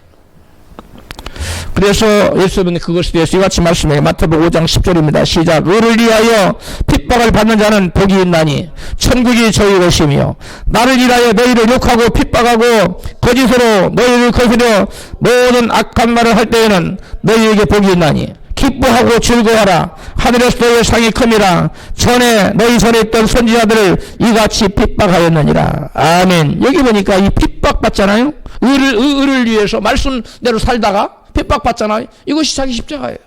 그래서 예수님은 그것에 대해서 이같이 말씀해요. 마태복음 5장 10절입니다. 시작. 의를 위하여 핍박을 받는 자는 복이 있나니 천국이 저희 것이며, 나를 위하여 너희를 욕하고 핍박하고 거짓으로 너희를 거스려 모든 악한 말을 할 때에는 너희에게 복이 있나니 기뻐하고 즐거워하라. 하늘에서 너희의 상이 큼이라. 너희 전에 있던 선지자들을 이같이 핍박하였느니라. 아멘. 여기 보니까 이 핍박받잖아요. 의를 위해서 말씀대로 살다가 핍박받잖아요. 이것이 자기 십자가예요.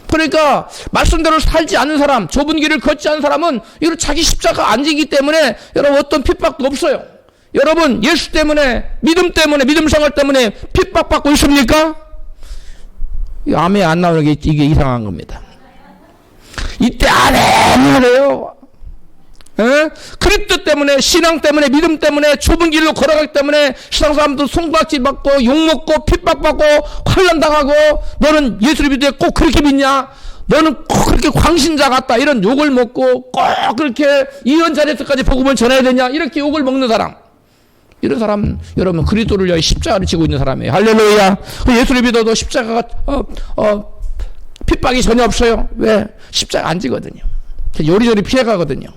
그러니까 말씀대로 살지 않는 사람, 좁은 길을 걷지 않는 사람은 이거 자기 십자가 안 지기 때문에 여러분 어떤 핍박도 없어요. 여러분 예수 때문에, 믿음 생활 때문에 핍박받고 있습니까? 아멘 안 나오는 게 이게 이상한 겁니다. 이때 아멘 해요. 그리스도 때문에, 신앙 때문에, 믿음 때문에, 좁은 길로 걸어가기 때문에 신앙사람도 손가락질 받고 욕먹고 핍박받고 환난당하고, 너는 예수를 믿어 꼭 그렇게 믿냐? 너는 꼭 그렇게 광신자 같다, 이런 욕을 먹고, 꼭 그렇게 이언자리에서까지 복음을 전해야 되냐, 이렇게 욕을 먹는 사람, 이런 사람 여러분 그리스도를 위하여 십자가를 지고 있는 사람이에요. 할렐루야. 예수를 믿어도 십자가가 핍박이 전혀 없어요. 왜? 십자가 안 지거든요. 요리조리 피해가거든요.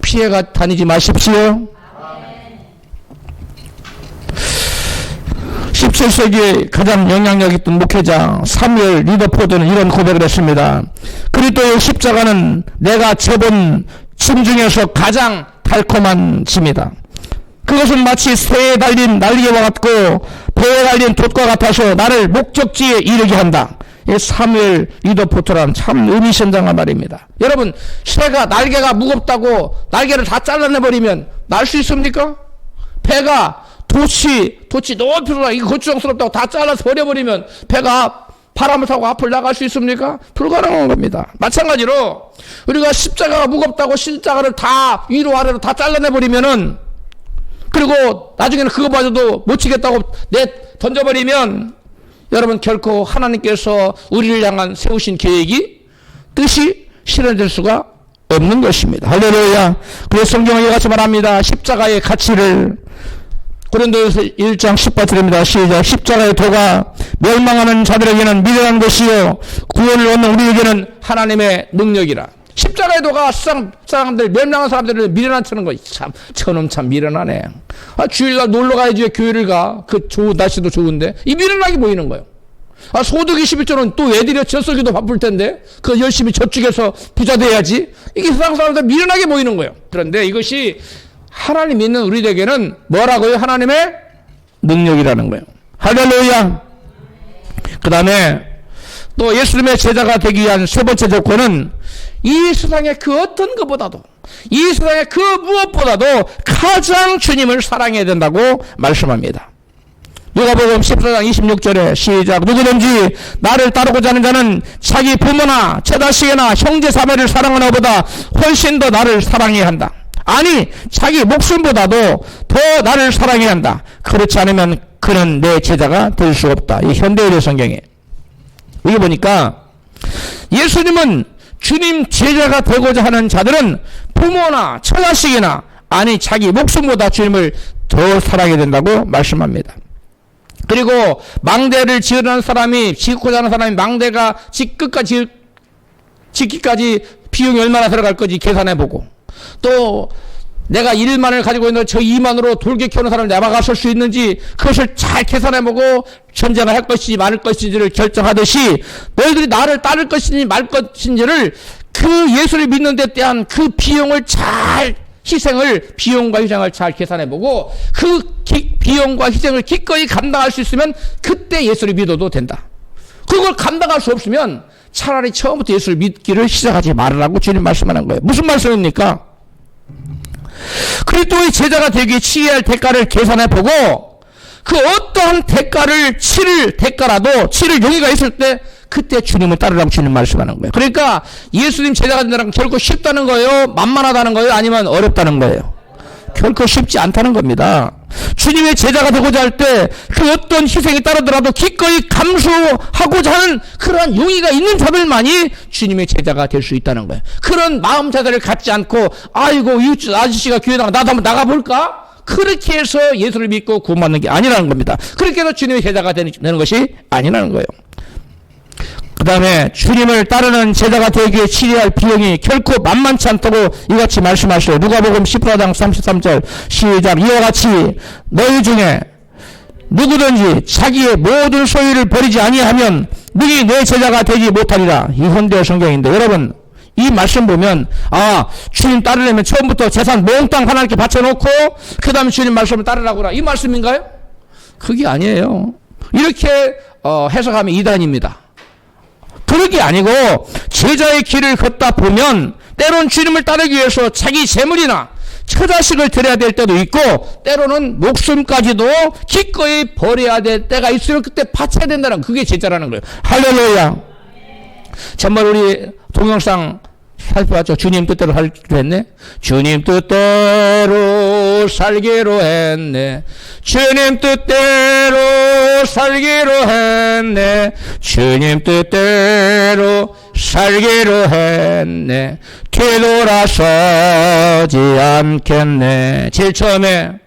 피해가 다니지 마십시오. 17세기의 가장 영향력 있던 목회자 사무엘 리더포드는 이런 고백을 했습니다. 그리스도의 십자가는 내가 접은 짐 중에서 가장 달콤한 짐이다. 그것은 마치 새에 달린 날개와 같고 배에 달린 돛과 같아서 나를 목적지에 이르게 한다. 사무엘 리더포트란 참 의미심장한 말입니다. 여러분, 새가 날개가 무겁다고 날개를 다 잘라내버리면 날 수 있습니까? 배가 돛이 높이서 이거 거추장스럽다고 다 잘라서 버려버리면 배가 바람을 타고 앞을 나갈 수 있습니까? 불가능한 겁니다. 마찬가지로 우리가 십자가가 무겁다고 십자가를 다 위로 아래로 다 잘라내버리면은, 그리고 나중에는 그거마저도 못 치겠다고 던져버리면 여러분 결코 하나님께서 우리를 향한 세우신 계획이, 뜻이 실현될 수가 없는 것입니다. 할렐루야. 그래서 성경은 이같이 말합니다. 십자가의 가치를 고린도서 1장 18절입니다. 시작. 십자가의 도가 멸망하는 자들에게는 미련한 것이요 구원을 얻는 우리에게는 하나님의 능력이라. 십자가의 도가 세상 사람들, 멸망한 사람들을 미련하는 거, 참 저놈 참 미련하네. 주일날 놀러 가야지 교회를 가. 좋은 날씨도 좋은데 이 미련하게 보이는 거예요. 소득이 11조는 또 애들이 젖설기도 바쁠 텐데 그 열심히 저축해서 부자 돼야지. 이게 세상 사람들 미련하게 보이는 거예요. 그런데 이것이 하나님 믿는 우리에게는 뭐라고요? 하나님의 능력이라는 거예요. 할렐루야. 그 다음에 또 예수님의 제자가 되기 위한 세 번째 조건은 이 세상의 그 어떤 것보다도, 이 세상의 그 무엇보다도 가장 주님을 사랑해야 된다고 말씀합니다. 누가복음 14장 26절에 시작. 누구든지 나를 따르고자 하는 자는 자기 부모나 처자식이나 형제 자매를 사랑하는 것보다 훨씬 더 나를 사랑해야 한다. 아니 자기 목숨보다도 더 나를 사랑해야 한다. 그렇지 않으면 그는 내 제자가 될 수 없다. 이 현대의례 성경에. 여기 보니까 예수님은 주님 제자가 되고자 하는 자들은 부모나 처자식이나 아니 자기 목숨보다 주님을 더 사랑해야 된다고 말씀합니다. 그리고 망대를 지으려는 사람이, 짓고자 하는 사람이 망대가 끝까지 짓기까지 비용이 얼마나 들어갈 건지 계산해보고, 또 내가 1만을 가지고 있는데 저 2만으로 돌게 키우는 사람을 내막아설 수 있는지 그것을 잘 계산해보고 전쟁을 할 것인지 말 것인지를 결정하듯이 너희들이 나를 따를 것인지 말 것인지를 그 예수를 믿는 데 대한 그 비용을 비용과 희생을 잘 계산해보고 그 비용과 희생을 기꺼이 감당할 수 있으면 그때 예수를 믿어도 된다. 그걸 감당할 수 없으면 차라리 처음부터 예수를 믿기를 시작하지 말으라고 주님 말씀하는 거예요. 무슨 말씀입니까? 그리스도의 제자가 되기 위해 치러야 할 대가를 계산해보고 그 어떠한 대가를 치를 용의가 있을 때 그때 주님을 따르라고 주님 말씀하는 거예요. 그러니까 예수님 제자가 된다는 건 결코 쉽다는 거예요? 만만하다는 거예요? 아니면 어렵다는 거예요? 결코 쉽지 않다는 겁니다. 주님의 제자가 되고자 할 때 그 어떤 희생이 따르더라도 기꺼이 감수하고자 하는 그러한 용의가 있는 자들만이 주님의 제자가 될 수 있다는 거예요. 그런 마음 자세를 갖지 않고 아이고 이 아저씨가 교회 나가 나도 한번 나가볼까? 그렇게 해서 예수를 믿고 구원받는 게 아니라는 겁니다. 그렇게 해서 주님의 제자가 되는 것이 아니라는 거예요. 그 다음에 주님을 따르는 제자가 되기 위해 치러야 할 비용이 결코 만만치 않다고 이같이 말씀하셔요. 누가복음 14장 33절 시작. 이와 같이 너희 중에 누구든지 자기의 모든 소유를 버리지 아니하면 능히 내 제자가 되지 못하리라. 이 현대 성경인데 여러분 이 말씀 보면 주님 따르려면 처음부터 재산 몽땅 하나님께 바쳐놓고 그 다음에 주님 말씀을 따르라고라 이 말씀인가요? 그게 아니에요. 이렇게 해석하면 이단입니다. 그런 게 아니고 제자의 길을 걷다 보면 때론 주님을 따르기 위해서 자기 재물이나 처자식을 드려야 될 때도 있고 때로는 목숨까지도 기꺼이 버려야 될 때가 있으면 그때 바쳐야 된다는 그게 제자라는 거예요. 할렐루야. 정말 우리 동영상 살펴봤죠. 주님 뜻대로 살기로 했네. 주님 뜻대로 살기로 했네. 주님 뜻대로 살기로 했네. 주님 뜻대로 살기로 했네. 뒤돌아서지 않겠네. 제일 처음에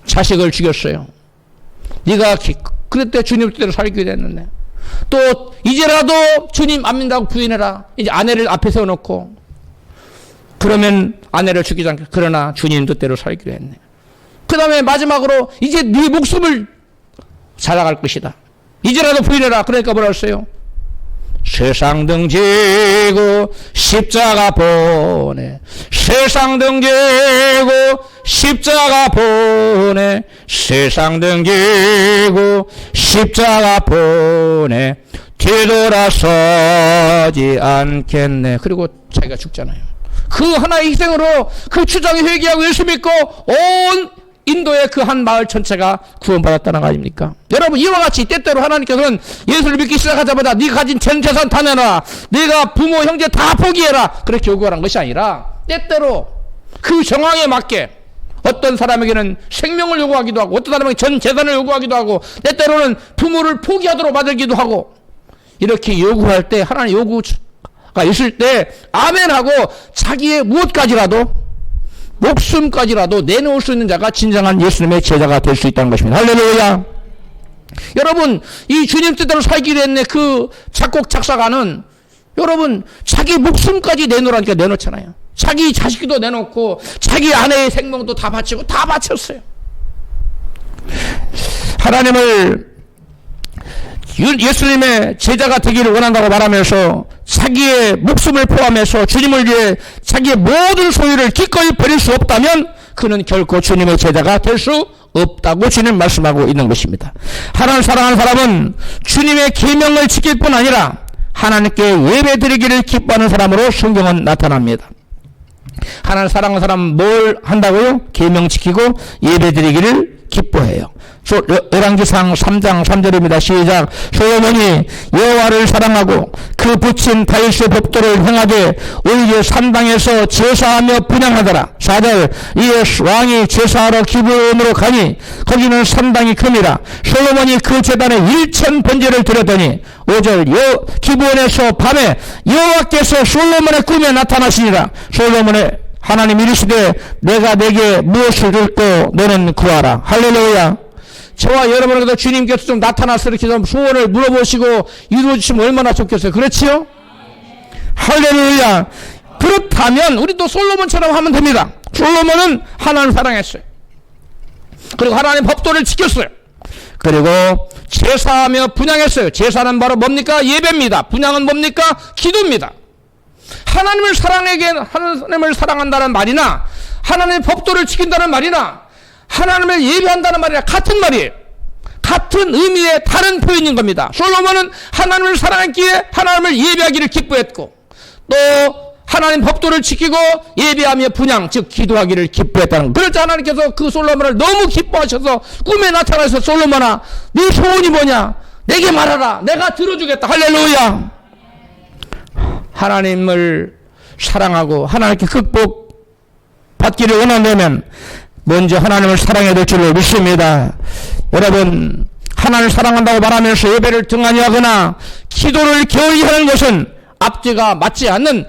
자식을 죽였어요. 네가 그때 주님 뜻대로 살기로 했는데 또 이제라도 주님 안 믿는다고 부인해라. 이제 아내를 앞에 세워놓고 그러면 아내를 죽이지 않겠다. 그러나 주님 뜻대로 살기로 했네. 그 다음에 마지막으로 이제 네 목숨을 살아갈 것이다. 이제라도 부인해라. 그러니까 뭐라 했어요? 세상 등지고 십자가 보내. 세상 등지고 십자가 보내. 세상 등지고 십자가 보내. 뒤돌아서지 않겠네. 그리고 자기가 죽잖아요. 그 하나의 희생으로 그 추장이 회개하고 예수 믿고 온 인도의 그 한 마을 전체가 구원받았다는 거 아닙니까? 여러분 이와 같이 때때로 하나님께서는 예수를 믿기 시작하자마자 네가 가진 전 재산 다 내놔, 네가 부모 형제 다 포기해라 그렇게 요구하는 것이 아니라 때때로 그 정황에 맞게 어떤 사람에게는 생명을 요구하기도 하고 어떤 사람에게 전 재산을 요구하기도 하고 때때로는 부모를 포기하도록 만들기도 하고 이렇게 요구할 때 하나님 요구가 있을 때 아멘하고 자기의 무엇까지라도 목숨까지라도 내놓을 수 있는 자가 진정한 예수님의 제자가 될 수 있다는 것입니다. 할렐루야. 여러분 이 주님 뜻대로 살기로 했네 그 작곡 작사가는 여러분 자기 목숨까지 내놓으라니까 내놓잖아요. 자기 자식도 내놓고 자기 아내의 생명도 다 바치고 다 바쳤어요. 하나님을 예수님의 제자가 되기를 원한다고 말하면서 자기의 목숨을 포함해서 주님을 위해 자기의 모든 소유를 기꺼이 버릴 수 없다면 그는 결코 주님의 제자가 될 수 없다고 주님 말씀하고 있는 것입니다. 하나님을 사랑하는 사람은 주님의 계명을 지킬 뿐 아니라 하나님께 예배드리기를 기뻐하는 사람으로 성경은 나타납니다. 하나님을 사랑하는 사람은 뭘 한다고요? 계명 지키고 예배드리기를 기뻐해요. 열왕기상 3장 3절입니다. 시작. 솔로몬이 여호와를 사랑하고 그 붙인 다윗의 법도를 행하되 오히려 산당에서 제사하며 분향하더라. 4절. 이에 왕이 제사하러 기브온으로 가니 거기는 산당이 큼이라. 솔로몬이 그 제단에 1000 번제를 드렸더니 5절. 기브온에서 밤에 여호와께서 솔로몬의 꿈에 나타나시니라. 솔로몬의 하나님 이르시되 내가 내게 무엇을 줄고 너는 구하라. 할렐루야. 저와 여러분에게도 주님께서 좀 나타나서 이렇게 좀 소원을 물어보시고 이루어주시면 얼마나 좋겠어요. 그렇지요? 할렐루야. 그렇다면 우리도 솔로몬처럼 하면 됩니다. 솔로몬은 하나님을 사랑했어요. 그리고 하나님 법도를 지켰어요. 그리고 제사하며 분향했어요. 제사는 바로 뭡니까? 예배입니다. 분향은 뭡니까? 기도입니다. 하나님을 사랑한다는 말이나 하나님의 법도를 지킨다는 말이나 하나님을 예배한다는 말이나 같은 말이에요. 같은 의미의 다른 표현인 겁니다. 솔로몬은 하나님을 사랑했기에 하나님을 예배하기를 기뻐했고 또 하나님 법도를 지키고 예배하며 분향 즉 기도하기를 기뻐했다는 거예요. 그래서 하나님께서 그 솔로몬을 너무 기뻐하셔서 꿈에 나타나서 솔로몬아 네 소원이 뭐냐? 내게 말하라. 내가 들어주겠다. 할렐루야. 하나님을 사랑하고 하나님께 극복받기를 원한다면 먼저 하나님을 사랑해야 될 줄을 믿습니다. 여러분 하나님을 사랑한다고 말하면서 예배를 등한히 하거나 기도를 게을리 하는 것은 앞뒤가 맞지 않는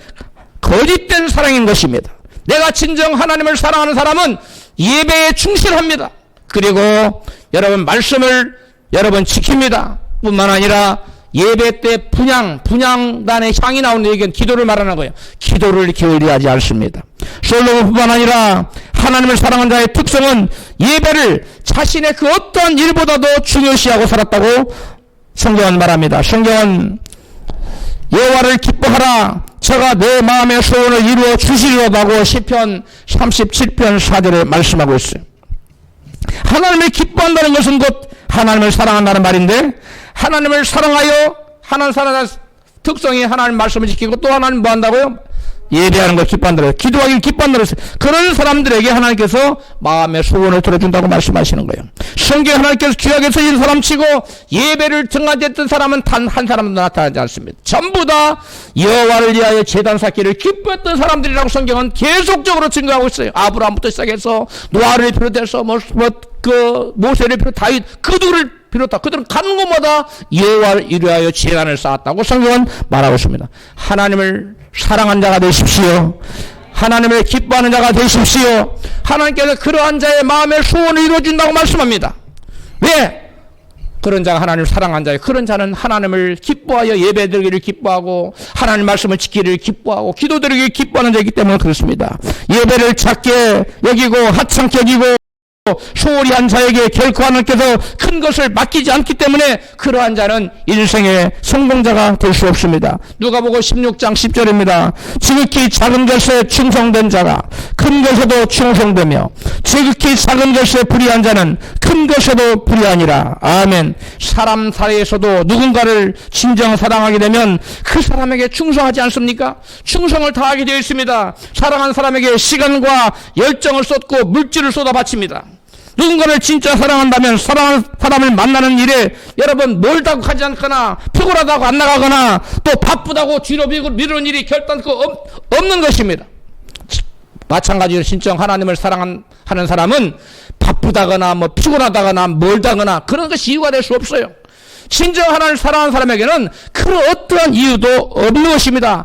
거짓된 사랑인 것입니다. 내가 진정 하나님을 사랑하는 사람은 예배에 충실합니다. 그리고 여러분 말씀을 여러분 지킵니다. 뿐만 아니라 예배 때 분향단의 향이 나오는 얘기는 기도를 말하는 거예요. 기도를 게을리하지 않습니다. 솔로몬뿐만 아니라 하나님을 사랑하는 자의 특성은 예배를 자신의 그 어떤 일보다도 중요시하고 살았다고 성경은 말합니다. 성경은 여호와를 기뻐하라. 저가 내 마음의 소원을 이루어 주시리로다고 시편 37편 4절에 말씀하고 있어요. 하나님을 기뻐한다는 것은 곧 하나님을 사랑한다는 말인데 하나님을 사랑하여 하나님 사랑하는 특성이 하나님 말씀을 지키고 또 하나님 뭐 한다고요? 예배하는 걸 기뻐한다고요. 기도하기를 기뻐한다고 했어요. 그런 사람들에게 하나님께서 마음의 소원을 들어준다고 말씀하시는 거예요. 성경 하나님께서 귀하게 쓰신 사람치고 예배를 등한했던 사람은 단 한 사람도 나타나지 않습니다. 전부 다 여호와를 위하여 제단 쌓기를 기뻐했던 사람들이라고 성경은 계속적으로 증거하고 있어요. 아브라함부터 시작해서 노아를 비롯해서 모세를 비롯 다윗 그들을 비롯한 그들은 가는 곳마다 여호와를 위하여 제단을 쌓았다고 성경은 말하고 있습니다. 하나님을 사랑한 자가 되십시오. 하나님을 기뻐하는 자가 되십시오. 하나님께서 그러한 자의 마음의 소원을 이루어준다고 말씀합니다. 왜? 그런 자가 하나님을 사랑한 자예요. 그런 자는 하나님을 기뻐하여 예배드리기를 기뻐하고 하나님 말씀을 지키기를 기뻐하고 기도드리기를 기뻐하는 자이기 때문에 그렇습니다. 예배를 작게 여기고 하찮게 여기고 소홀히 한 자에게 결코 하나님께서 큰 것을 맡기지 않기 때문에 그러한 자는 인생의 성공자가 될 수 없습니다. 누가복음 16장 10절입니다. 지극히 작은 것에 충성된 자가 큰 것에도 충성되며 지극히 작은 것에 불의한 자는 큰 것에도 불의하니라. 아멘. 사람 사이에서도 누군가를 진정 사랑하게 되면 그 사람에게 충성하지 않습니까? 충성을 다하게 되어 있습니다. 사랑한 사람에게 시간과 열정을 쏟고 물질을 쏟아 바칩니다. 누군가를 진짜 사랑한다면 사랑하는 사람을 만나는 일에 여러분 멀다고 하지 않거나 피곤하다고 안 나가거나 또 바쁘다고 뒤로 미루는 일이 결단코 없는 것입니다. 마찬가지로 진정 하나님을 사랑하는 사람은 바쁘다거나 피곤하다거나 멀다거나 그런 것이 이유가 될 수 없어요. 진정 하나님을 사랑하는 사람에게는 그런 어떠한 이유도 없는 것입니다.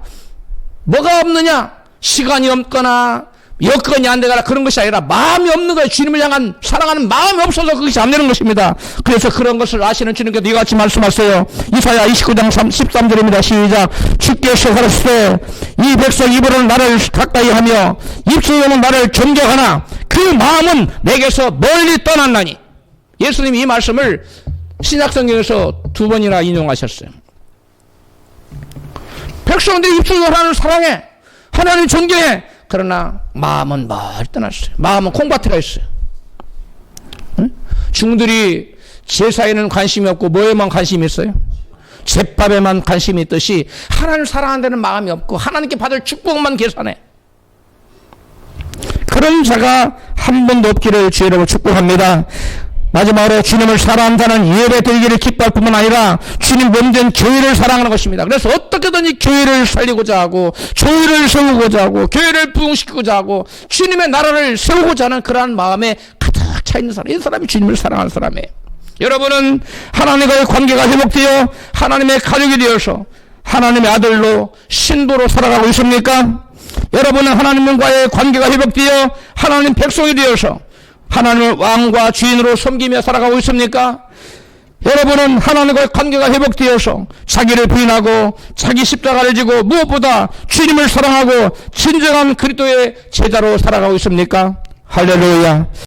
뭐가 없느냐? 시간이 없거나 여건이 안 되거나 그런 것이 아니라 마음이 없는 거예요. 주님을 향한 사랑하는 마음이 없어서 그것이 안 되는 것입니다. 그래서 그런 것을 아시는 주님께서 이와 같이 말씀하세요. 이사야 29장 13절입니다. 시작. 주께서 가라사대 이 백성 입으로는 나를 가까이 하며 입술로는 나를 존경하나 그 마음은 내게서 멀리 떠났나니. 예수님이 이 말씀을 신약성경에서 2번이나 인용하셨어요. 백성들이 입술로 하나님을 사랑해, 하나님 존경해. 그러나 마음은 멀리 떠났어요. 마음은 콩밭에가 있어요. 응? 중들이 제사에는 관심이 없고 뭐에만 관심이 있어요? 제밥에만 관심이 있듯이 하나님을 사랑하는 데는 마음이 없고 하나님께 받을 축복만 계산해. 그런 자가 한 번도 없기를 주의 이름으로 축복합니다. 마지막으로 주님을 사랑한다는 예배 드리기를 기뻐할 뿐만 아니라 주님 몸된 교회를 사랑하는 것입니다. 그래서 어떻게든 이 교회를 살리고자 하고 교회를 세우고자 하고 교회를 부흥시키고자 하고 주님의 나라를 세우고자 하는 그러한 마음에 가득 차 있는 사람, 이 사람이 주님을 사랑하는 사람이에요. 여러분은 하나님과의 관계가 회복되어 하나님의 가족이 되어서 하나님의 아들로 신부로 살아가고 있습니까? 여러분은 하나님과의 관계가 회복되어 하나님 백성이 되어서 하나님을 왕과 주인으로 섬기며 살아가고 있습니까? 여러분은 하나님과의 관계가 회복되어서 자기를 부인하고 자기 십자가를 지고 무엇보다 주님을 사랑하고 진정한 그리스도의 제자로 살아가고 있습니까? 할렐루야.